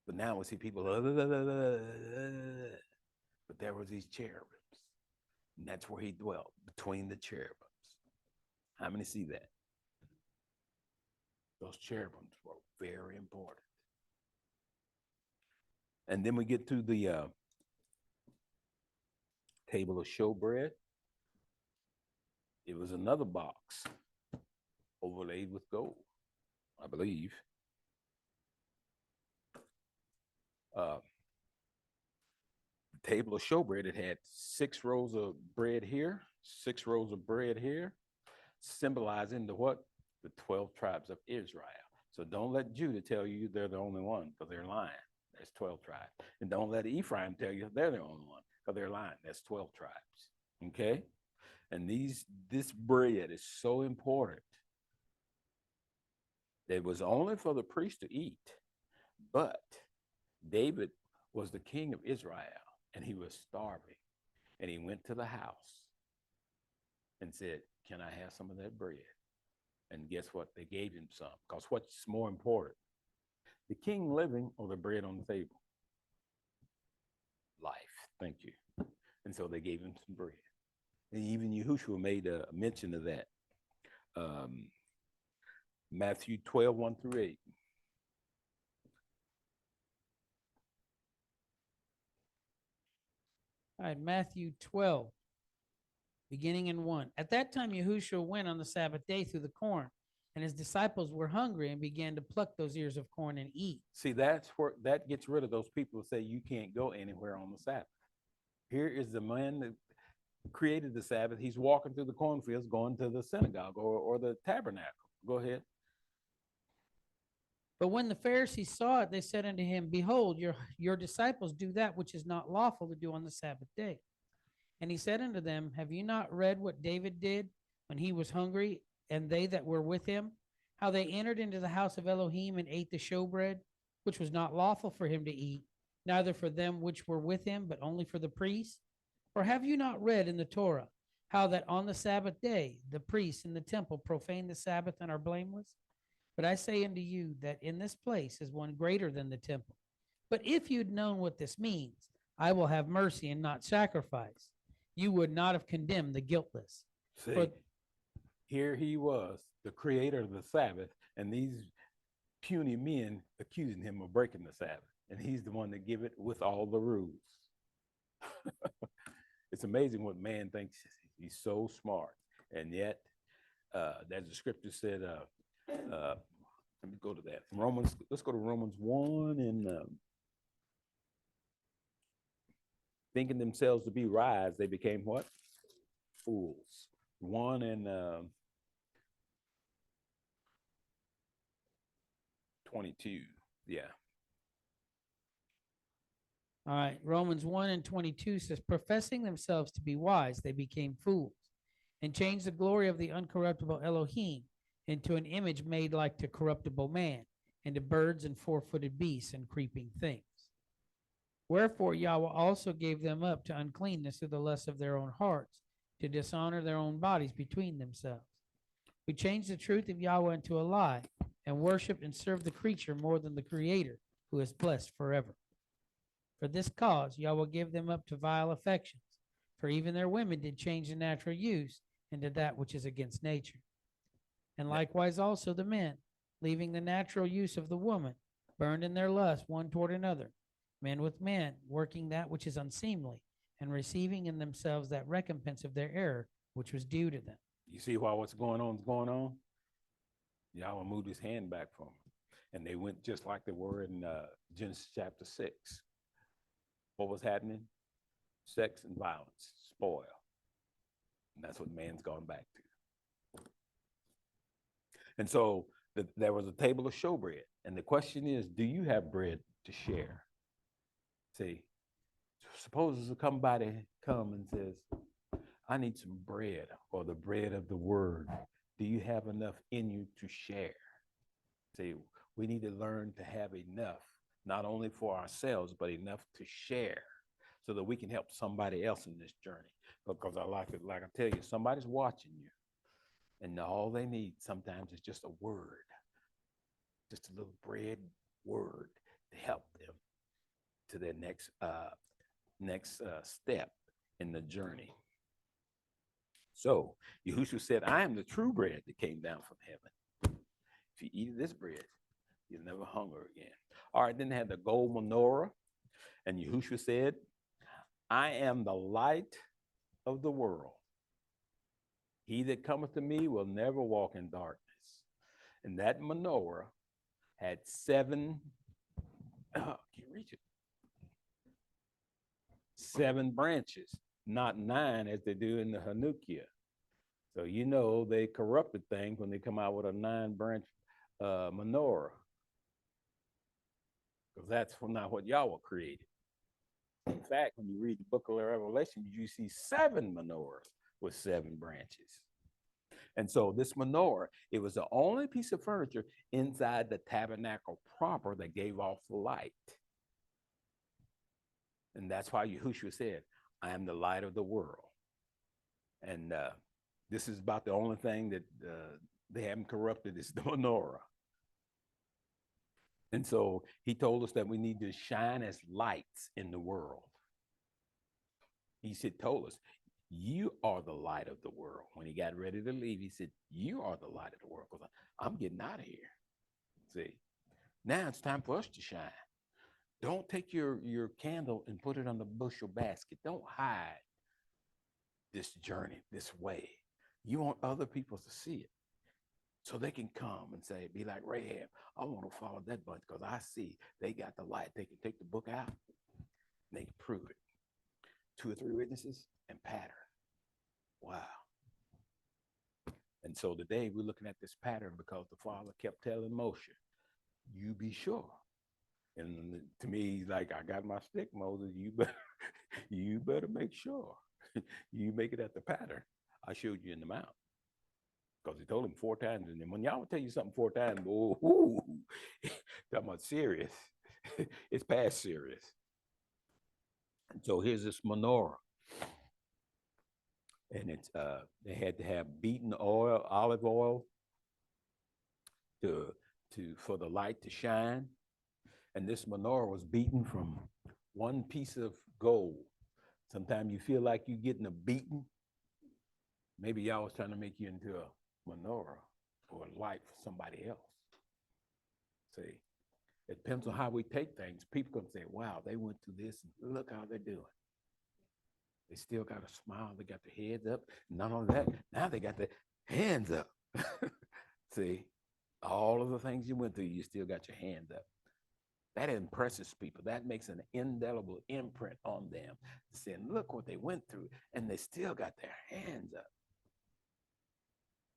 But now we see people, but there was these cherubims. And that's where he dwelt, between the cherubims. How many see that? Those cherubims were very important. And then we get to the table of showbread. It was another box overlaid with gold, I believe. The table of showbread, it had 6 rows of bread here, 6 rows of bread here, symbolizing the what? The 12 tribes of Israel. So don't let Judah tell you they're the only one, because they're lying. There's 12 tribes. And don't let Ephraim tell you they're the only one, because they're lying. That's 12 tribes. Okay? And this bread is so important It was only for the priest to eat, but David was the king of Israel, and he was starving. And he went to the house and said, "Can I have some of that bread?" And guess what? They gave him some. Because what's more important, the king living or the bread on the table? Life. Thank you. And so they gave him some bread. And even Yahushua made a mention of that. Matthew 12, 1 through 8. All right, Matthew 12, beginning in 1. At that time, Yahushua went on the Sabbath day through the corn, and his disciples were hungry and began to pluck those ears of corn and eat. See, that's where that gets rid of those people who say you can't go anywhere on the Sabbath. Here is the man that created the Sabbath. He's walking through the cornfields, going to the synagogue or the tabernacle. Go ahead. But when the Pharisees saw it, they said unto him, Behold, your disciples do that which is not lawful to do on the Sabbath day. And he said unto them, Have you not read what David did when he was hungry, and they that were with him, how they entered into the house of Elohim and ate the showbread, which was not lawful for him to eat, neither for them which were with him, but only for the priests? Or have you not read in the Torah how that on the Sabbath day the priests in the temple profane the Sabbath and are blameless? But I say unto you that in this place is one greater than the temple. But if you'd known what this means, I will have mercy and not sacrifice, you would not have condemned the guiltless. See, For here he was, the creator of the Sabbath, and these puny men accusing him of breaking the Sabbath. And he's the one that give it with all the rules. It's amazing what man thinks he's so smart. And yet, as the scripture said, let me go to that. Romans, let's go to Romans 1 and thinking themselves to be wise, they became what? Fools. 1 and 22. Yeah. All right, Romans 1 and 22 says, Professing themselves to be wise, they became fools, and changed the glory of the uncorruptible Elohim into an image made like to corruptible man, and to birds and four-footed beasts and creeping things. Wherefore Yahweh also gave them up to uncleanness through the lust of their own hearts, to dishonor their own bodies between themselves. We changed the truth of Yahweh into a lie, and worshiped and served the creature more than the Creator, who is blessed forever. For this cause Yahweh gave them up to vile affections, for even their women did change the natural use into that which is against nature. And likewise also the men, leaving the natural use of the woman, burned in their lust one toward another, men with men, working that which is unseemly, and receiving in themselves that recompense of their error which was due to them. You see why what's going on is going on? Yahweh moved his hand back from them. And they went just like they were in Genesis chapter 6. What was happening? Sex and violence, spoil. And that's what man's gone back to. And so there was a table of showbread. And the question is, do you have bread to share? See, suppose somebody come and says, I need some bread, or the bread of the word. Do you have enough in you to share? See, we need to learn to have enough, not only for ourselves, but enough to share so that we can help somebody else in this journey. Because like I tell you, somebody's watching you, and all they need sometimes is just a word, just a little bread word to help them to their next step in the journey. So Yahushua said, I am the true bread that came down from heaven. If you eat this bread, you'll never hunger again. All right, then they had the gold menorah, and Yahushua said, I am the light of the world. He that cometh to me will never walk in darkness. And that menorah had 7, can't reach it, 7 branches, not 9 as they do in the Hanukkah. So you know they corrupted things when they come out with a 9-branch menorah, because that's not what Yahweh created. In fact, when you read the book of Revelation, you see 7 menorahs with 7 branches. And so this menorah, it was the only piece of furniture inside the tabernacle proper that gave off the light. And that's why Yahushua said, I am the light of the world. And this is about the only thing that they haven't corrupted is the menorah. And so he told us that we need to shine as lights in the world. He said, told us, you are the light of the world. When he got ready to leave, he said, you are the light of the world, because I'm getting out of here. See, now it's time for us to shine. Don't take your candle and put it on the bushel basket. Don't hide this journey, this way. You want other people to see it so they can come and say, be like Rahab, I want to follow that bunch because I see they got the light. They can take the book out and they can prove it. 2 or 3 witnesses and pattern. Wow. And so today we're looking at this pattern because the Father kept telling Moshe, you be sure. And to me, he's like, I got my stick, Moses. You better make sure you make it at the pattern I showed you in the mount. Because he told him 4 times. And then when y'all tell you something 4 times, oh, talking about serious. It's past serious. And so here's this menorah. And it's they had to have beaten oil, olive oil, for the light to shine. And this menorah was beaten from one piece of gold. Sometimes you feel like you're getting a beating. Maybe y'all was trying to make you into a menorah or a light for somebody else. See, it depends on how we take things. People can say, wow, they went through this and look how they're doing. They still got a smile. They got their heads up. Not only that, now they got their hands up. See, all of the things you went through, you still got your hands up. That impresses people. That makes an indelible imprint on them, saying, look what they went through, and they still got their hands up.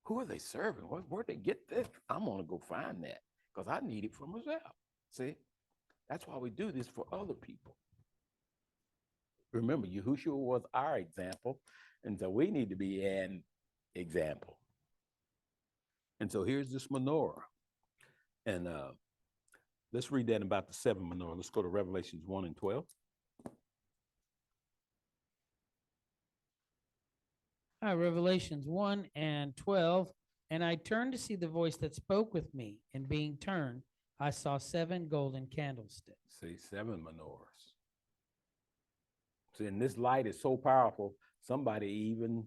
Who are they serving? Where'd they get this? I'm going to go find that because I need it for myself. See, that's why we do this for other people. Remember, Yahushua was our example, and so we need to be an example. And so here's this menorah. And let's read that about the 7 menorah. Let's go to Revelations 1 and 12. All right, Revelations 1 and 12. And I turned to see the voice that spoke with me, and being turned, I saw 7 golden candlesticks. See, 7 menorahs. See, and this light is so powerful, somebody even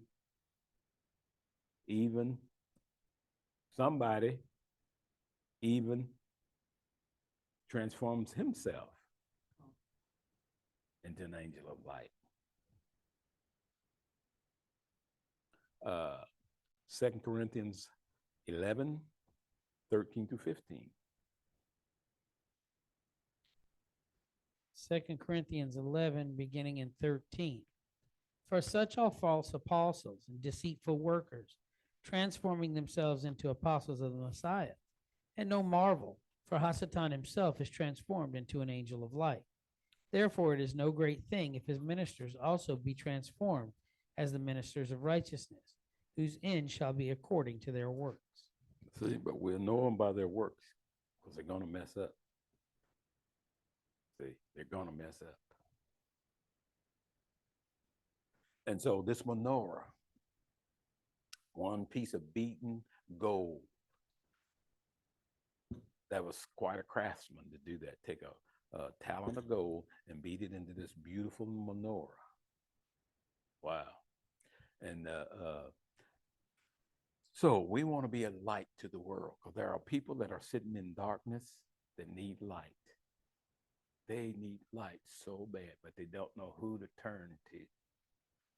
transforms himself into an angel of light. 2 Corinthians 11, 13 to 15. 2 Corinthians 11, beginning in 13. For such are false apostles and deceitful workers, transforming themselves into apostles of the Messiah. And no marvel, for Hasatan himself is transformed into an angel of light. Therefore, it is no great thing if his ministers also be transformed as the ministers of righteousness, whose end shall be according to their works. See, but we'll know them by their works because they're going to mess up. See, they're going to mess up. And so this menorah, one piece of beaten gold, that was quite a craftsman to do that. Take a talent of gold and beat it into this beautiful menorah. Wow. And so we want to be a light to the world because there are people that are sitting in darkness that need light. They need light so bad, but they don't know who to turn to.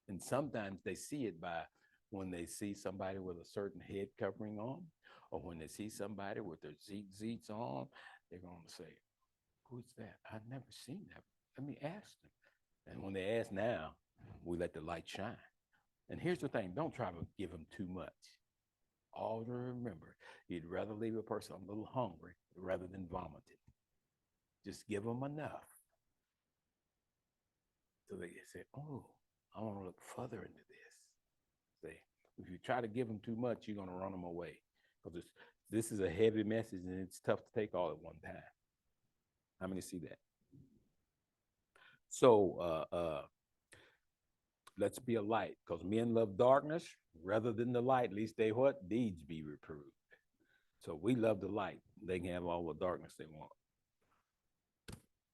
And sometimes they see it by when they see somebody with a certain head covering on, or when they see somebody with their zeets on, they're going to say, who's that? I've never seen that. Let me ask them. And when they ask now, we let the light shine. And here's the thing, don't try to give them too much. All to remember, you'd rather leave a person a little hungry rather than vomiting. Just give them enough. So they say, oh, I want to look further into this. See, If you try to give them too much, you're going to run them away. Because this is a heavy message, and it's tough to take all at one time. How many see that? So let's be a light, because men love darkness rather than the light. At least they what? Deeds be reproved. So we love the light. They can have all the darkness they want.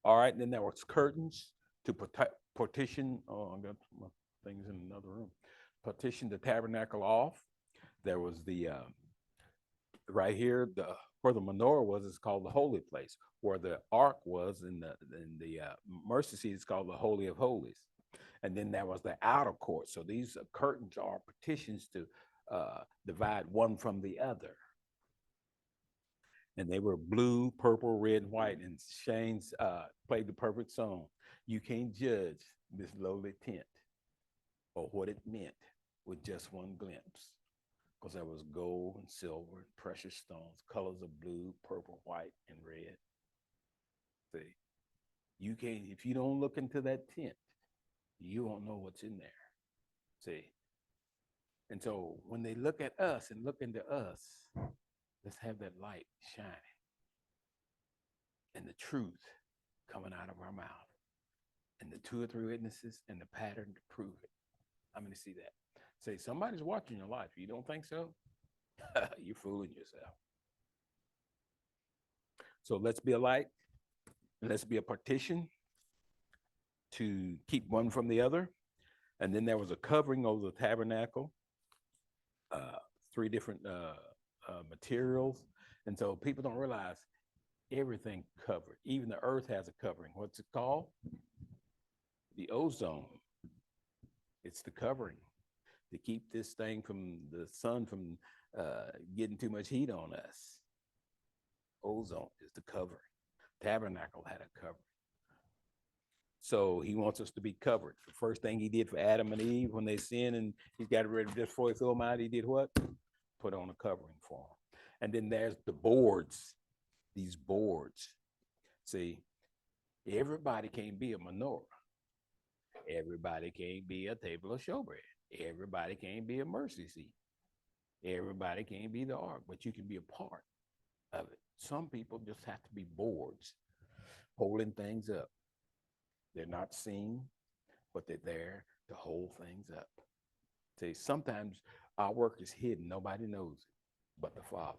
All right, and then there was curtains to partition. Oh, I got my things in another room. Partition the tabernacle off. There was the right here, where the menorah was, is called the holy place. Where the ark was in the mercy seat is called the Holy of Holies. And then there was the outer court. So these curtains are partitions to divide one from the other. And they were blue, purple, red, and white. And Shane's played the perfect song. You can't judge this lowly tent or what it meant with just one glimpse. Because there was gold and silver and precious stones, colors of blue, purple, white, and red. See, you can't, if you don't look into that tent, you won't know what's in there. See? And so when they look at us and look into us, let's have that light shining and the truth coming out of our mouth and the 2 or 3 witnesses and the pattern to prove it. I'm going to see that. Say, somebody's watching your life. You don't think so? You're fooling yourself. So let's be a light. Let's be a partition to keep one from the other. And then there was a covering over the tabernacle, 3 different materials. And so people don't realize everything covered. Even the earth has a covering. What's it called? The ozone. It's the covering to keep this thing from the sun from getting too much heat on us. Ozone is the covering. Tabernacle had a covering. So he wants us to be covered. The first thing he did for Adam and Eve when they sinned and he got ready just before he threw them out, he did what? Put on a covering for them. And then there's the boards, these boards. See, everybody can't be a menorah. Everybody can't be a table of showbread. Everybody can't be a mercy seat. Everybody can't be the ark, but you can be a part of it. Some people just have to be boards, holding things up. They're not seen, but they're there to hold things up. See, sometimes our work is hidden. Nobody knows it but the Father.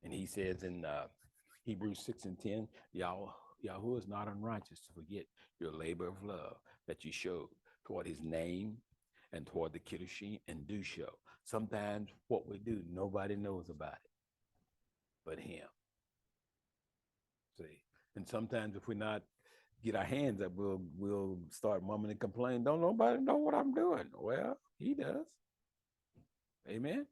And he says in Hebrews 6:10, Yahweh is not unrighteous to forget your labor of love that you showed toward his name and toward the Kiddushin and do show. Sometimes what we do, nobody knows about it but him. See, and sometimes if we're not get our hands up, we'll start mumbling and complaining. Don't nobody know what I'm doing. Well, he does. Amen.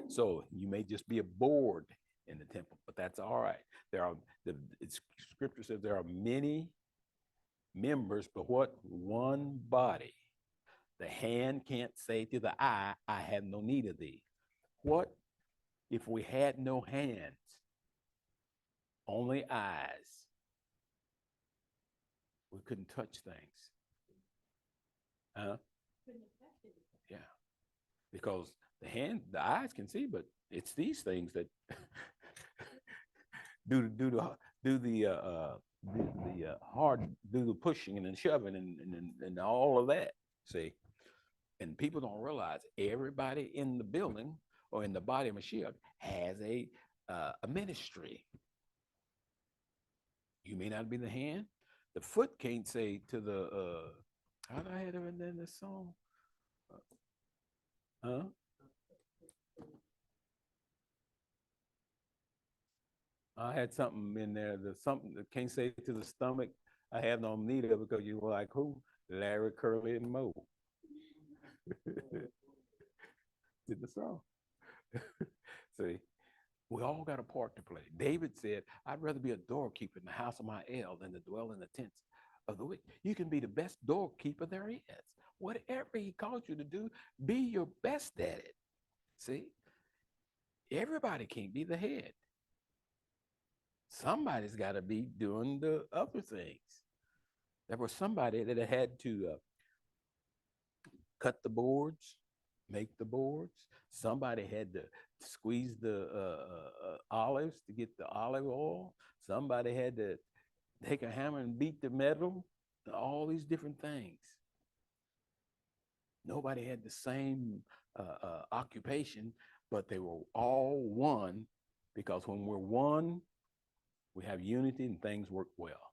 So you may just be a board in the temple, but that's all right. Scripture says there are many members, but what? One body. The hand can't say to the eye, I have no need of thee. What if we had no hands, only eyes? We couldn't touch things. Huh? Yeah. Because the eyes can see, but it's these things that do the pushing and the shoving and all of that. See, and people don't realize everybody in the building or in the body of Mashiach has a ministry. You may not be the hand. The foot can't say to the how did I have it in this song? Huh? I had something in there, something that can't say to the stomach, I have no need of it, because you were like, who? Larry, Curly, and Moe. Did the song. See, we all got a part to play. David said, I'd rather be a doorkeeper in the house of my El than to dwell in the tents of the wicked. You can be the best doorkeeper there is. Whatever he calls you to do, be your best at it. See, everybody can't be the head. Somebody's got to be doing the other things. There was somebody that had to cut the boards, make the boards. Somebody had to squeeze the olives to get the olive oil. Somebody had to take a hammer and beat the metal. All these different things. Nobody had the same occupation, but they were all one, because when we're one, we have unity and things work well.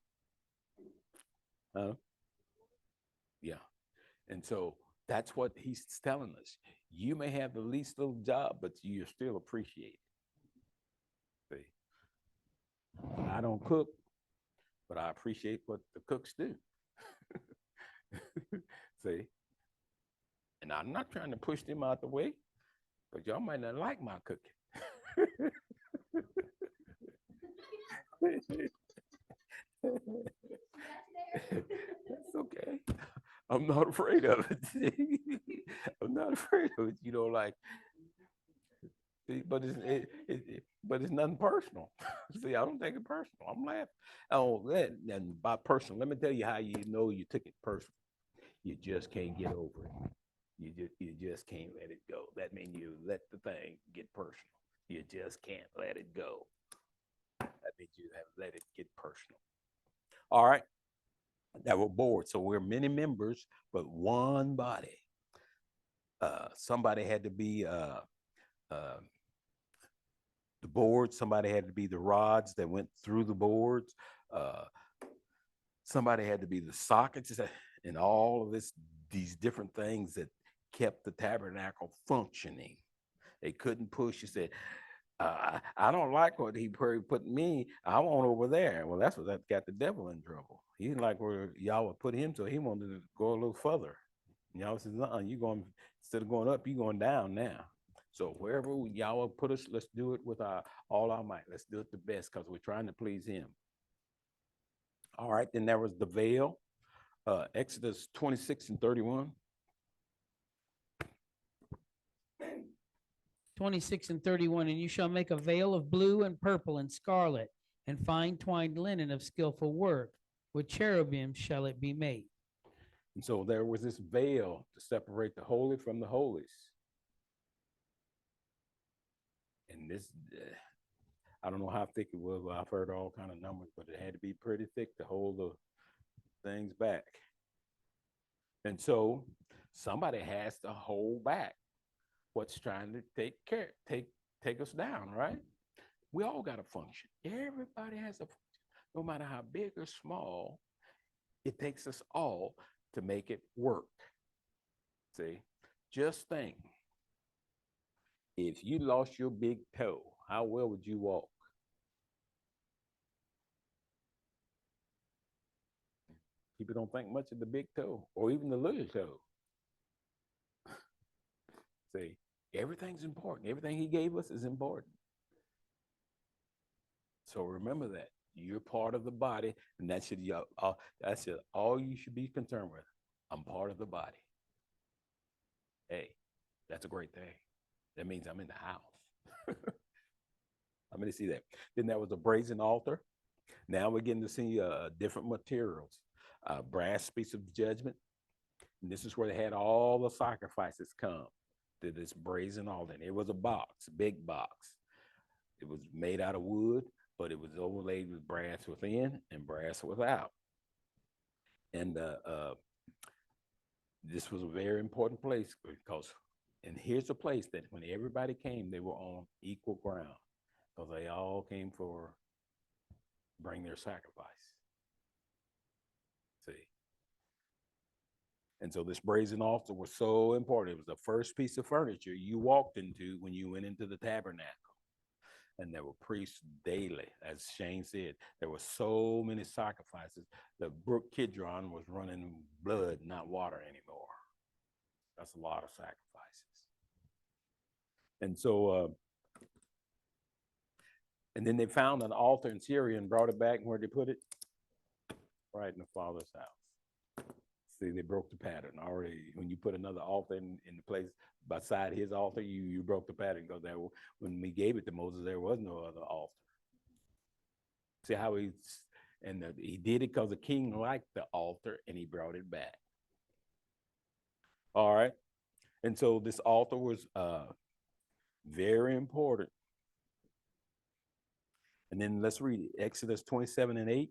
Yeah. And so that's what he's telling us. You may have the least little job, but you're still appreciated. See, I don't cook, but I appreciate what the cooks do. See, and I'm not trying to push them out the way, but y'all might not like my cooking. That's okay. I'm not afraid of it. I'm not afraid of it. You know, like, but it's nothing personal. See, I don't take it personal. I'm laughing. Oh, and by personal, let me tell you how you know you took it personal. You just can't get over it. You just can't let it go. That means you let the thing get personal. You just can't let it go. That means you have let it get personal. All right. That we're bored. So we're many members, but one body. Somebody had to be the board. Somebody had to be the rods that went through the boards. Somebody had to be the sockets and all of these different things that kept the tabernacle functioning. They couldn't push. You said, I don't like what he put me. I want over there. Well, that's what that got the devil in trouble. He didn't like where y'all would put him, so he wanted to go a little further. And y'all says, you going, instead of going up, you going down now. So wherever y'all will put us, let's do it with all our might. Let's do it the best, because we're trying to please him. All right, then there was the veil, Exodus 26 and 31. 26 and 31, and you shall make a veil of blue and purple and scarlet and fine twined linen of skillful work. With cherubim shall it be made. And so there was this veil to separate the holy from the holies. And this, I don't know how thick it was, but I've heard all kind of numbers, but it had to be pretty thick to hold the things back. And so somebody has to hold back what's trying to take us down, right? We all got a function. Everybody has a function. No matter how big or small, it takes us all to make it work. See, just think, if you lost your big toe, how well would you walk? People don't think much of the big toe or even the little toe. See, everything's important. Everything he gave us is important. So remember that. You're part of the body, and that's all you should be concerned with. I'm part of the body. Hey, that's a great thing. That means I'm in the house. I'm going to see that. Then there was a brazen altar. Now we're getting to see different materials. Brass piece of judgment. And this is where they had all the sacrifices come to this brazen altar. And it was a box, big box. It was made out of wood, but it was overlaid with brass within and brass without. And this was a very important place, because, and here's a place that when everybody came, they were on equal ground, because they all came for bring their sacrifice. See? And so this brazen altar was so important. It was the first piece of furniture you walked into when you went into the tabernacle. And there were priests daily, as Shane said. There were so many sacrifices. The brook Kidron was running blood, not water anymore. That's a lot of sacrifices. And so, and then they found an altar in Syria and brought it back. And where'd they put it? Right in the Father's house. See, they broke the pattern already. When you put another altar in the place beside his altar, you broke the pattern, because when we gave it to Moses, there was no other altar. See how he did it because the king liked the altar and he brought it back. All right. And so this altar was very important. And then let's read it. Exodus 27:8.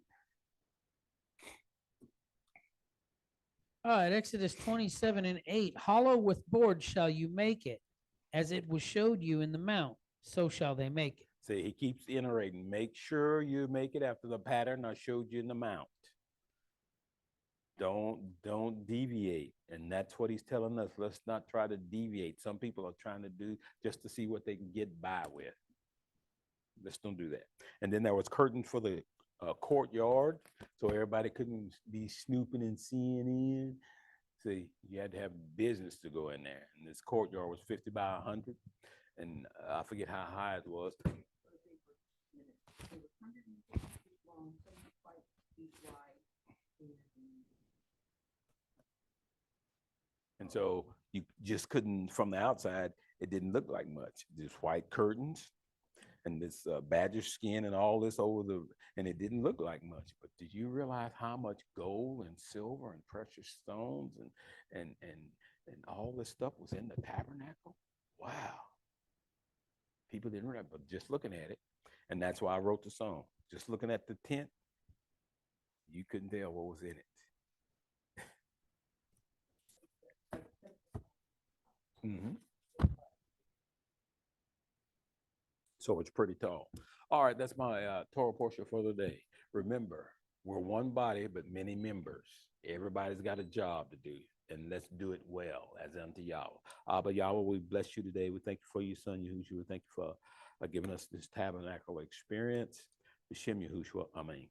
All right, Exodus 27:8. Hollow with boards shall you make it, as it was showed you in the mount, so shall they make it. See, he keeps iterating. Make sure you make it after the pattern I showed you in the mount. Don't deviate. And that's what he's telling us. Let's not try to deviate. Some people are trying to do just to see what they can get by with. Let's don't do that. And then there was curtains for the courtyard, so everybody couldn't be snooping and seeing in. See, you had to have business to go in there. And this courtyard was 50 by 100. And I forget how high it was. And so you just couldn't, from the outside, it didn't look like much. Just white curtains and this badger skin and all this over the, and it didn't look like much. But did you realize how much gold and silver and precious stones and all this stuff was in the tabernacle? Wow. People didn't realize, but just looking at it, and that's why I wrote the song. Just looking at the tent, you couldn't tell what was in it. So it's pretty tall. All right, that's my Torah portion for the day. Remember, we're one body, but many members. Everybody's got a job to do, and let's do it well as unto Yahweh. Abba Yahweh, we bless you today. We thank you for your son, Yahushua. We thank you for giving us this tabernacle experience. B'Shem Yahushua, Amen.